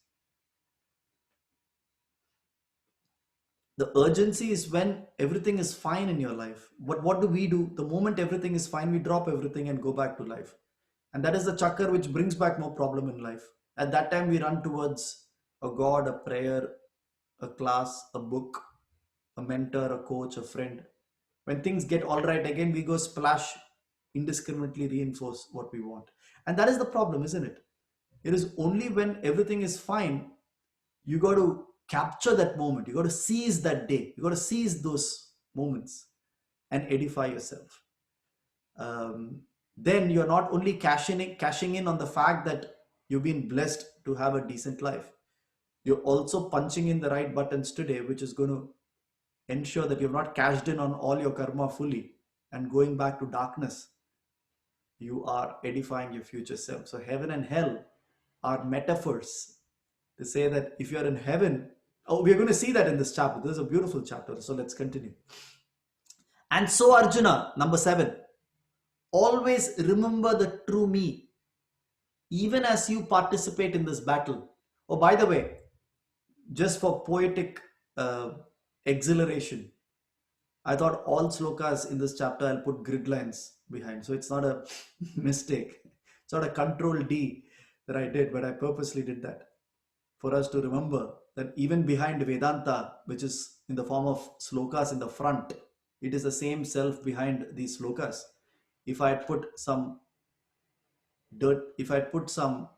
The urgency is when everything is fine in your life. But what do? The moment everything is fine, we drop everything and go back to life. And that is the chakra which brings back more problem in life. At that time, we run towards a God, a prayer, a class, a book, a mentor, a coach, a friend. When things get all right again, we go splash, indiscriminately reinforce what we want. And that is the problem, isn't it? It is only when everything is fine, you got to capture that moment. You got to seize that day. You got to seize those moments and edify yourself. Then you're not only cashing in on the fact that you've been blessed to have a decent life. You're also punching in the right buttons today, which is going to ensure that you've not cashed in on all your karma fully and going back to darkness. You are edifying your future self. So heaven and hell are metaphors to say that if you're in heaven, we're going to see that in this chapter. This is a beautiful chapter. So let's continue. And so Arjuna, number 7, always remember the true me, even as you participate in this battle. Oh, by the way, just for poetic exhilaration, I thought all slokas in this chapter I'll put grid lines behind. So it's not a mistake. It's not a control D that I did, but I purposely did that for us to remember that even behind Vedanta, which is in the form of slokas in the front, it is the same self behind these slokas. If I put some if I put some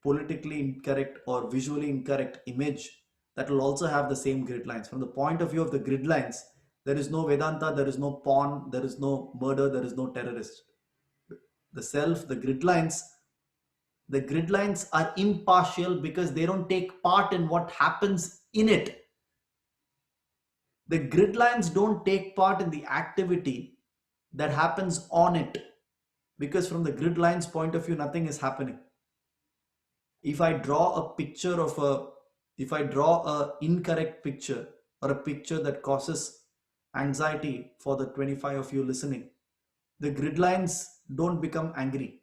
politically incorrect or visually incorrect image, that will also have the same grid lines. From the point of view of the grid lines, there is no Vedanta, there is no pawn, there is no murder, there is no terrorist. The self, the grid lines are impartial because they don't take part in what happens in it. The grid lines don't take part in the activity that happens on it, because from the grid lines point of view, nothing is happening. If I draw a picture of if I draw a incorrect picture or a picture that causes anxiety for the 25 of you listening, the grid lines don't become angry.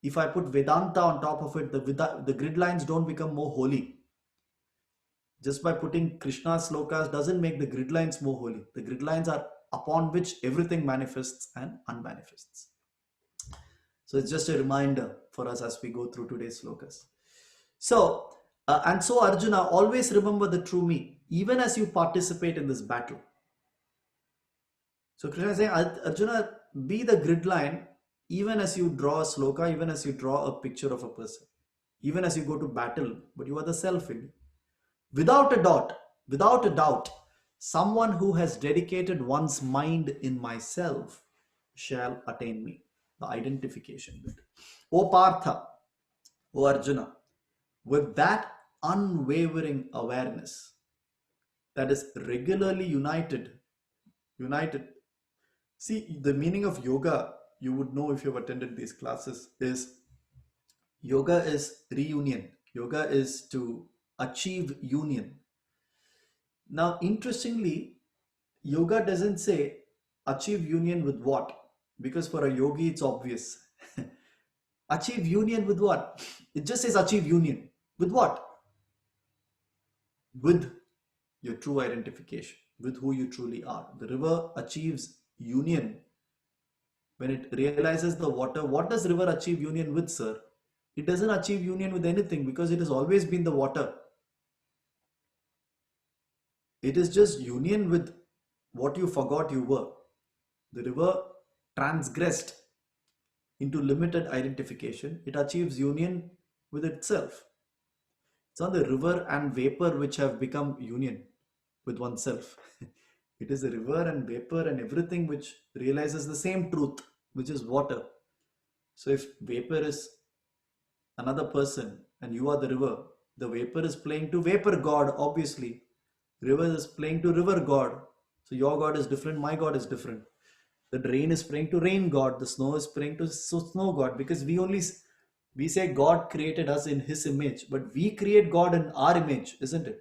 If I put Vedanta on top of it, the grid lines don't become more holy. Just by putting Krishna's slokas doesn't make the grid lines more holy. The grid lines are upon which everything manifests and unmanifests. So it's just a reminder for us as we go through today's slokas. So, and so Arjuna, always remember the true me, even as you participate in this battle. So Krishna is saying, Arjuna, be the grid line, even as you draw a sloka, even as you draw a picture of a person, even as you go to battle, but you are the self in you. Without a doubt, someone who has dedicated one's mind in myself shall attain me. The identification bit. O Partha, O Arjuna, with that unwavering awareness that is regularly united. See, the meaning of yoga, you would know if you've attended these classes, is yoga is reunion. Yoga is to achieve union. Now, interestingly, yoga doesn't say achieve union with what? Because for a yogi, it's obvious. Achieve union with what? It just says achieve union. With what? With your true identification, with who you truly are. The river achieves union when it realizes the water. What does river achieve union with, sir? It doesn't achieve union with anything because it has always been the water. It is just union with what you forgot you were. The river transgressed into limited identification. It achieves union with itself. It's not the river and vapor which have become union with oneself. It is the river and vapor and everything which realizes the same truth, which is water. So if vapor is another person and you are the river, the vapor is playing to vapor god, obviously. River is playing to river god. So your god is different, my god is different. The rain is praying to rain god, the snow is praying to snow god, because we say God created us in his image, but we create God in our image, isn't it?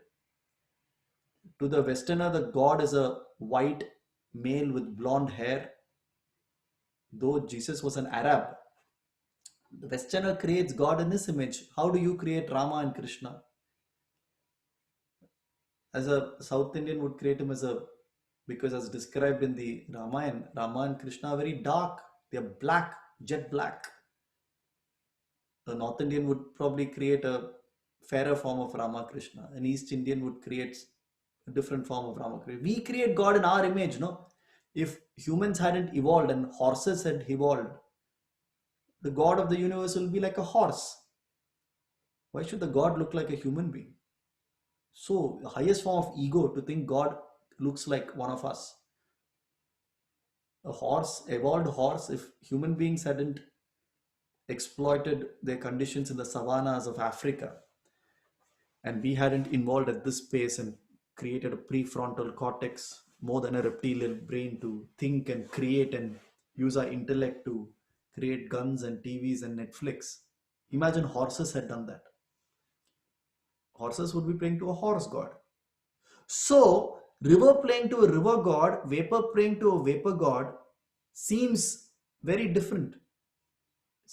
To the Westerner, the God is a white male with blonde hair. Though Jesus was an Arab, the Westerner creates God in his image. How do you create Rama and Krishna? As a South Indian would create him because as described in the Ramayana, Rama and Krishna are very dark. They are black, jet black. The North Indian would probably create a fairer form of Rama Krishna. An East Indian would create a different form of Rama Krishna. We create God in our image, no? If humans hadn't evolved and horses had evolved, the God of the universe will be like a horse. Why should the God look like a human being? So, the highest form of ego to think God looks like one of us. A horse, evolved horse, if human beings hadn't exploited their conditions in the savannas of Africa, and we hadn't involved at this pace and created a prefrontal cortex more than a reptilian brain to think and create and use our intellect to create guns and TVs and Netflix. Imagine horses had done that. Horses would be praying to a horse god. So, river praying to a river god, vapor praying to a vapor god seems very different.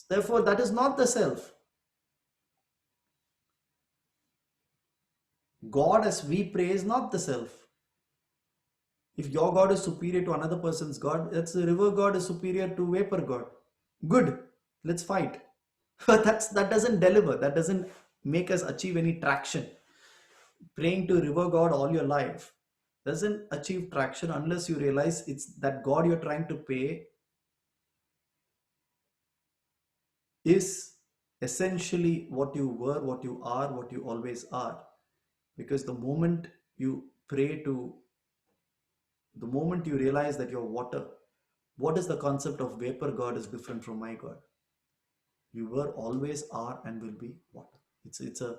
Therefore, that is not the self. God as we pray is not the self. If your God is superior to another person's God, that's the river God is superior to vapor God. Good, let's fight. But that doesn't deliver. That doesn't make us achieve any traction. praying to river god all your life doesn't achieve traction unless you realize it's that god you're trying to pay is essentially what you were, what you are, what you always are. Because the moment you pray to, the moment you realize that you're water, what is the concept of vapor god is different from my god? You were, always are, and will be water. It's a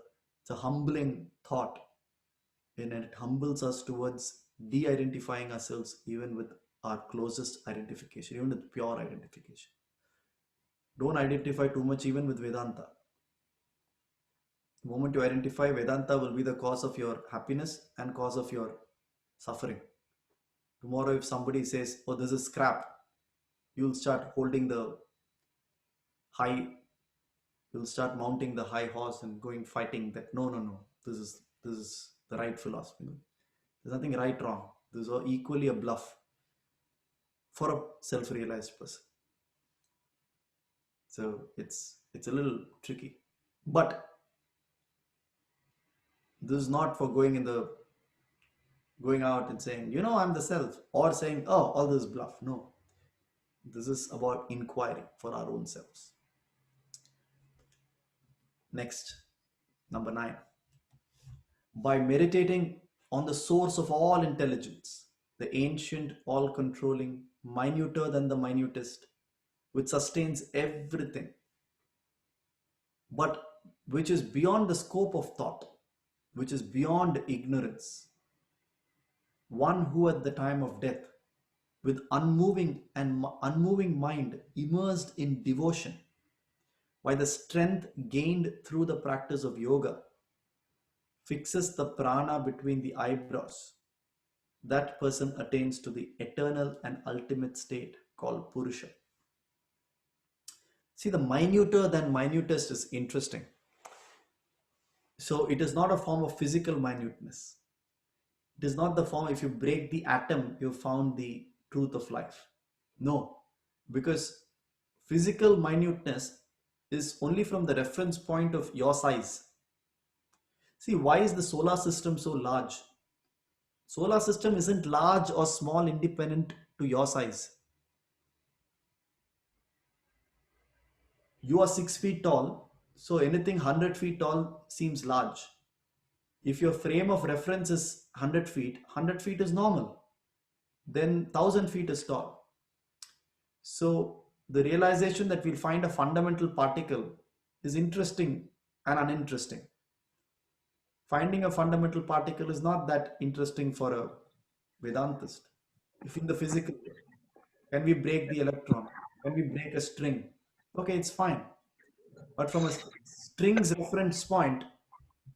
humbling thought, and it humbles us towards de-identifying ourselves even with our closest identification, even with pure identification. Don't identify too much even with Vedanta. The moment you identify, Vedanta will be the cause of your happiness and cause of your suffering. Tomorrow if somebody says, oh, this is scrap, you'll start holding the high, you'll start mounting the high horse and going fighting that no, this is the right philosophy. There's nothing right, wrong. This is equally a bluff for a self-realized person. So it's a little tricky, but this is not for going out and saying, I'm the self, or saying, oh, all this bluff. No, this is about inquiry for our own selves. Next, number 9. By meditating on the source of all intelligence, the ancient, all-controlling, minuter than the minutest, which sustains everything, but which is beyond the scope of thought, which is beyond ignorance, one who at the time of death, with unmoving mind immersed in devotion, by the strength gained through the practice of yoga, fixes the prana between the eyebrows, that person attains to the eternal and ultimate state called Purusha. See, the minuter than minutest is interesting. So it is not a form of physical minuteness. It is not the form, if you break the atom, you found the truth of life. No, because physical minuteness is only from the reference point of your size. See, why is the solar system so large? Solar system isn't large or small independent to your size. You are 6 feet tall, so anything 100 feet tall seems large. If your frame of reference is 100 feet is normal. Then 1000 feet is tall. So the realization that we'll find a fundamental particle is interesting and uninteresting. Finding a fundamental particle is not that interesting for a Vedantist. If in the physical way, can we break the electron? Can we break a string? Okay, it's fine. But from a string's reference point,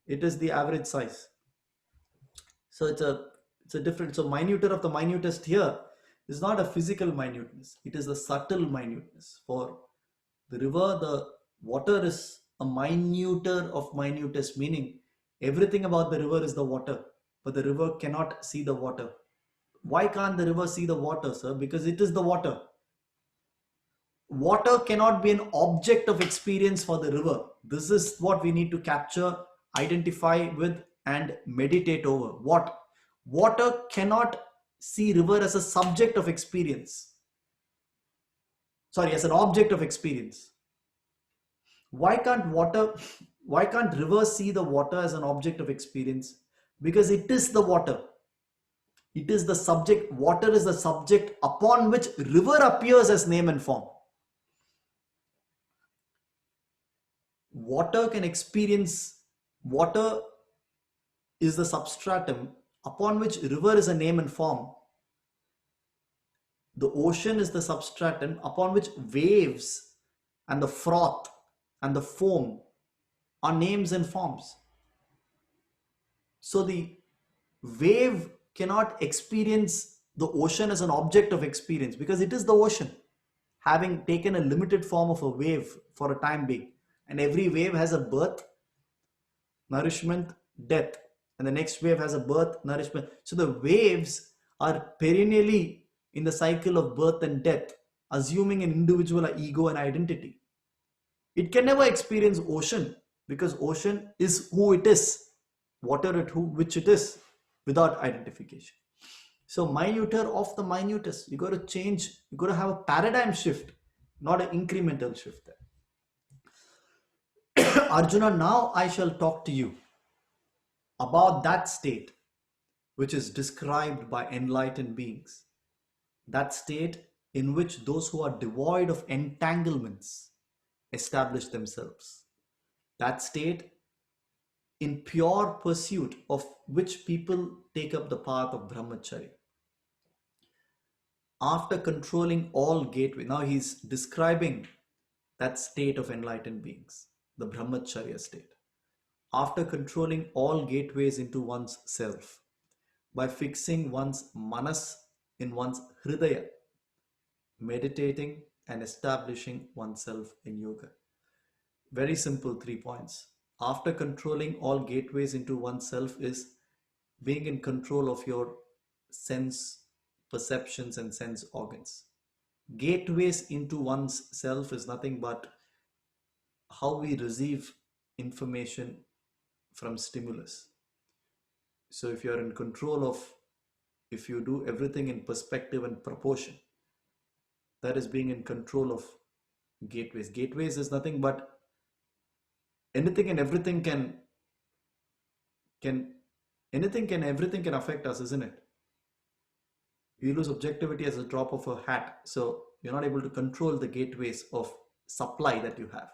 it is the average size. So it's a different, so minuter of the minutest here is not a physical minuteness. It is a subtle minuteness. For the river, the water is a minuter of minutest, meaning everything about the river is the water, but the river cannot see the water. Why can't the river see the water, sir? Because it is the water. Water cannot be an object of experience for the river. This is what we need to capture, identify with, and meditate over. What? Water cannot see river as a subject of experience. Sorry, as an object of experience. Why can't river see the water as an object of experience? Because it is the water. It is the subject. Water is the subject upon which river appears as name and form. Water can experience, water is the substratum upon which river is a name and form. The ocean is the substratum upon which waves and the froth and the foam are names and forms. So the wave cannot experience the ocean as an object of experience because it is the ocean, having taken a limited form of a wave for a time being. And every wave has a birth, nourishment, death. And the next wave has a birth, nourishment. So the waves are perennially in the cycle of birth and death, assuming an individual ego and identity. It can never experience ocean because ocean is who it is. which it is, without identification. So minuter of the minutest. You got to change. You got to have a paradigm shift, not an incremental shift there. Arjuna, now I shall talk to you about that state which is described by enlightened beings. That state in which those who are devoid of entanglements establish themselves. That state in pure pursuit of which people take up the path of brahmacharya. After controlling all gateway, now he's describing that state of enlightened beings, the brahmacharya state. After controlling all gateways into one's self, by fixing one's manas in one's hridaya, meditating and establishing oneself in yoga. Very simple 3 points. After controlling all gateways into oneself is being in control of your sense perceptions and sense organs. Gateways into one's self is nothing but how we receive information from stimulus. So if you're in control of, if you do everything in perspective and proportion, that is being in control of gateways. Gateways is nothing but anything and everything can everything can affect us, isn't it? You lose objectivity as a drop of a hat. So you're not able to control the gateways of supply that you have.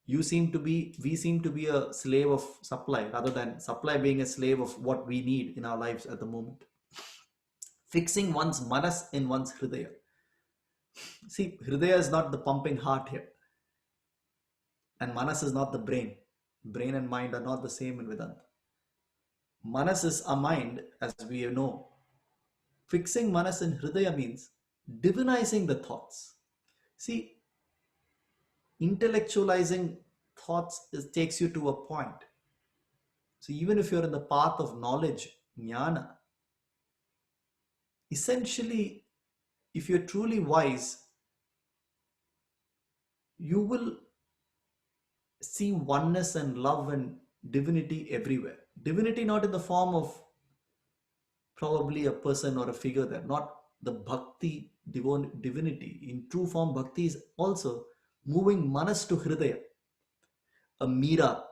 We seem to be a slave of supply rather than supply being a slave of what we need in our lives at the moment. Fixing one's manas in one's hridaya. See, hridaya is not the pumping heart here. And manas is not the brain. Brain and mind are not the same in Vedanta. Manas is a mind, as we know. Fixing manas in hridaya means divinizing the thoughts. See, intellectualizing thoughts takes you to a point. So even if you're in the path of knowledge, jnana, essentially, if you're truly wise, you will see oneness and love and divinity everywhere. Divinity not in the form of probably a person or a figure there, not the bhakti, divinity. In true form, bhakti is also moving manas to hridaya. A Meera,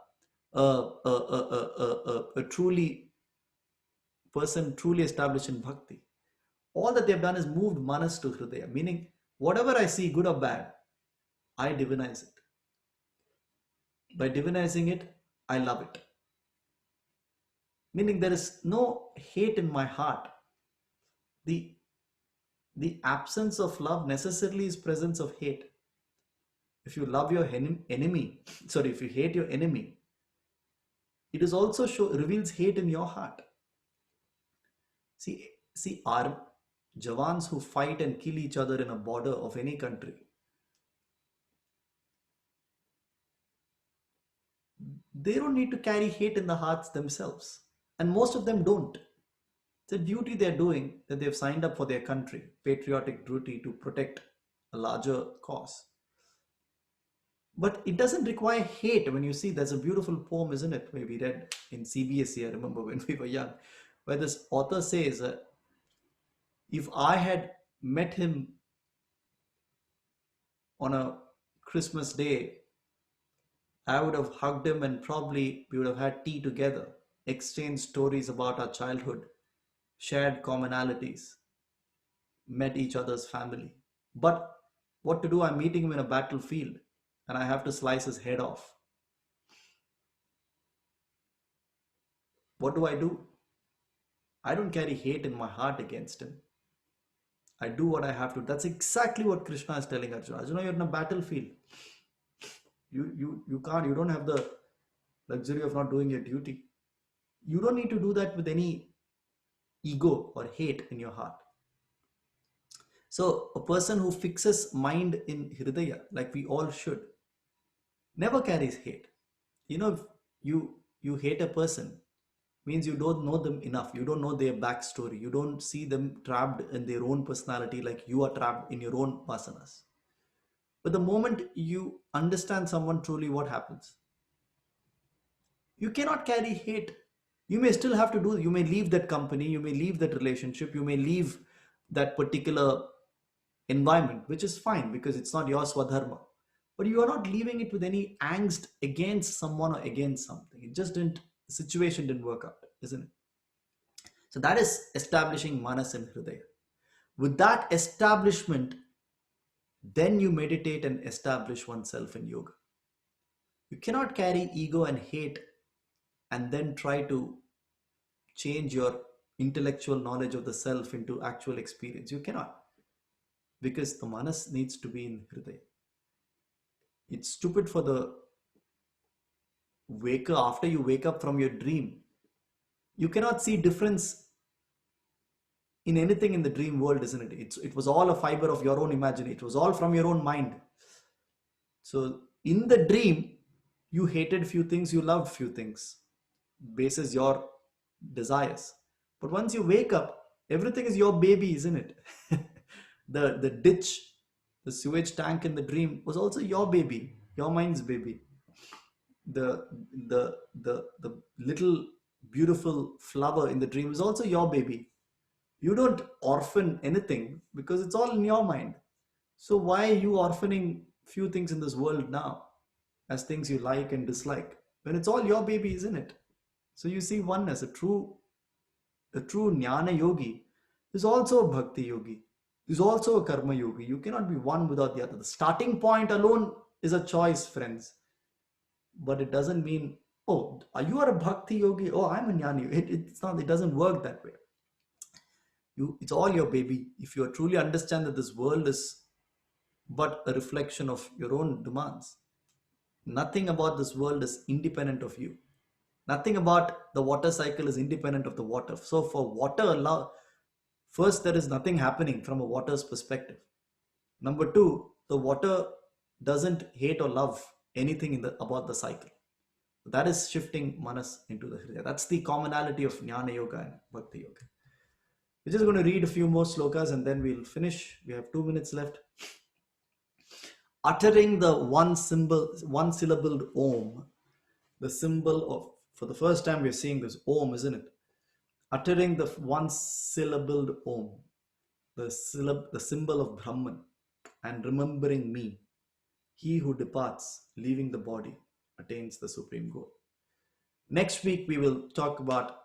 a truly person truly established in bhakti. All that they've done is moved manas to hridaya, meaning whatever I see, good or bad, I divinize it. By divinizing it, I love it. Meaning there is no hate in my heart. The absence of love necessarily is presence of hate. If you love your enemy, if you hate your enemy, it is also reveals hate in your heart. See, our Jawans who fight and kill each other in a border of any country, they don't need to carry hate in the hearts themselves. And most of them don't. It's a duty they're doing, that they've signed up for their country, patriotic duty to protect a larger cause. But it doesn't require hate. When you see, there's a beautiful poem, isn't it, where we read in CBSE, I remember when we were young, where this author says, if I had met him on a Christmas day, I would have hugged him and probably we would have had tea together, exchanged stories about our childhood, shared commonalities, met each other's family. But what to do? I'm meeting him in a battlefield and I have to slice his head off. What do? I don't carry hate in my heart against him. I do what I have to. That's exactly what Krishna is telling Arjuna. Arjuna, you're in a battlefield. You can't, you don't have the luxury of not doing your duty. You don't need to do that with any ego or hate in your heart. So a person who fixes mind in hridaya, like we all should, never carries hate. If you hate a person, means you don't know them enough. You don't know their backstory. You don't see them trapped in their own personality like you are trapped in your own vasanas. But the moment you understand someone truly, what happens? You cannot carry hate You may still have to do, you may leave that company, you may leave that relationship, you may leave that particular environment, which is fine because it's not your swadharma. But you are not leaving it with any angst against someone or against something. It just didn't, the situation didn't work out, isn't it? So that is establishing manas and hridaya. With that establishment, then you meditate and establish oneself in yoga. You cannot carry ego and hate and then try to change your intellectual knowledge of the self into actual experience. You cannot, because the manas needs to be in hridaya. It's stupid for the waker, after you wake up from your dream, you cannot see difference in anything in the dream world, isn't it? It was all a fiber of your own imagination. It was all from your own mind. So in the dream, you hated few things, you loved few things, basis your desires. But once you wake up, everything is your baby, isn't it? The ditch, the sewage tank in the dream was also your baby, your mind's baby. The little beautiful flower in the dream is also your baby. You don't orphan anything because it's all in your mind. So why are you orphaning few things in this world now as things you like and dislike when it's all your baby, isn't it? So you see oneness. A true jnana yogi is also a bhakti yogi, is also a karma yogi. You cannot be one without the other. The starting point alone is a choice, friends. But it doesn't mean, oh, you are a bhakti yogi, oh, I'm a jnana yogi. It's not, it doesn't work that way. It's all your baby. If you truly understand that this world is but a reflection of your own demands, nothing about this world is independent of you. Nothing about the water cycle is independent of the water. So for water, first, there is nothing happening from a water's perspective. Number two, the water doesn't hate or love anything about the cycle. That is shifting manas into the hridaya. That's the commonality of jnana yoga and bhakti yoga. We're just going to read a few more slokas and then we'll finish. We have 2 minutes left. Uttering the one syllabled om, the symbol of, for the first time we're seeing this om, isn't it? Uttering the one syllabled om, the symbol of Brahman, and remembering me, he who departs, leaving the body, attains the supreme goal. Next week we will talk about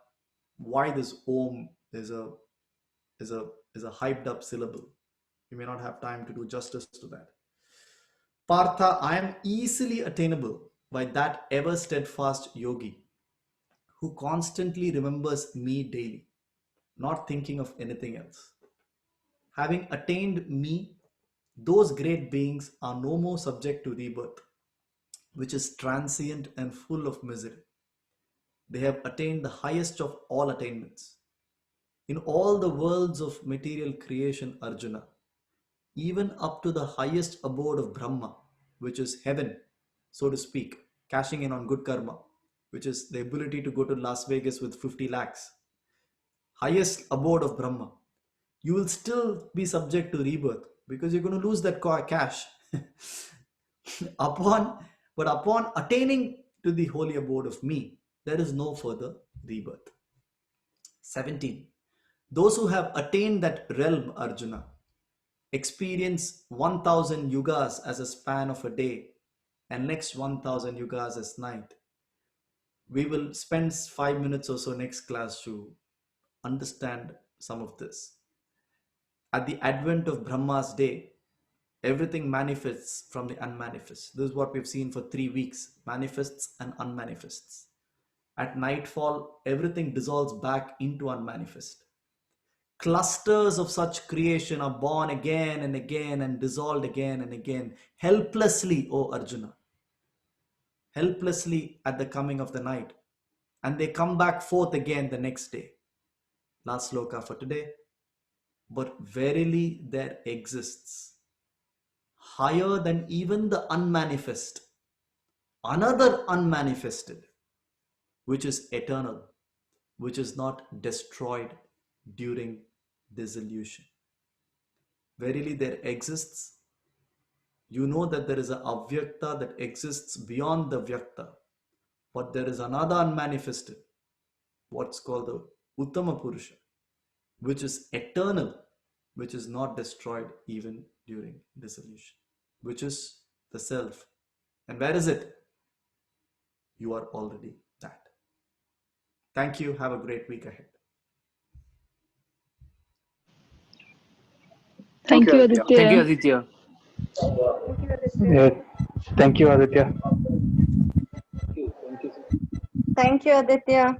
why this om is a hyped up syllable. We may not have time to do justice to that. Partha, I am easily attainable by that ever steadfast yogi who constantly remembers me daily, not thinking of anything else. Having attained me, those great beings are no more subject to rebirth, which is transient and full of misery. They have attained the highest of all attainments. In all the worlds of material creation, Arjuna, even up to the highest abode of Brahma, which is heaven, so to speak, cashing in on good karma, which is the ability to go to Las Vegas with 50 lakhs, highest abode of Brahma, you will still be subject to rebirth because you're going to lose that cash. But upon attaining to the holy abode of me, there is no further rebirth. 17. Those who have attained that realm, Arjuna, experience 1000 yugas as a span of a day and next 1000 yugas as night. We will spend 5 minutes or so next class to understand some of this. At the advent of Brahma's day, everything manifests from the unmanifest. This is what we've seen for 3 weeks, manifests and unmanifests. At nightfall, everything dissolves back into unmanifest. Clusters of such creation are born again and again and dissolved again and again, helplessly, O Arjuna. Helplessly at the coming of the night. And they come back forth again the next day. Last sloka for today. But verily there exists, higher than even the unmanifest, another unmanifested, which is eternal, which is not destroyed during dissolution. Verily there exists. You know that there is a avyakta that exists beyond the vyakta, but there is another unmanifested, what's called the Uttama Purusha, which is eternal, which is not destroyed even during dissolution, which is the self. And where is it? You are already that. Thank you. Have a great week ahead. Thank you, Aditya. Aditya. Thank you, Aditya. Yes. Thank you, Aditya. Thank you. Thank you, Aditya.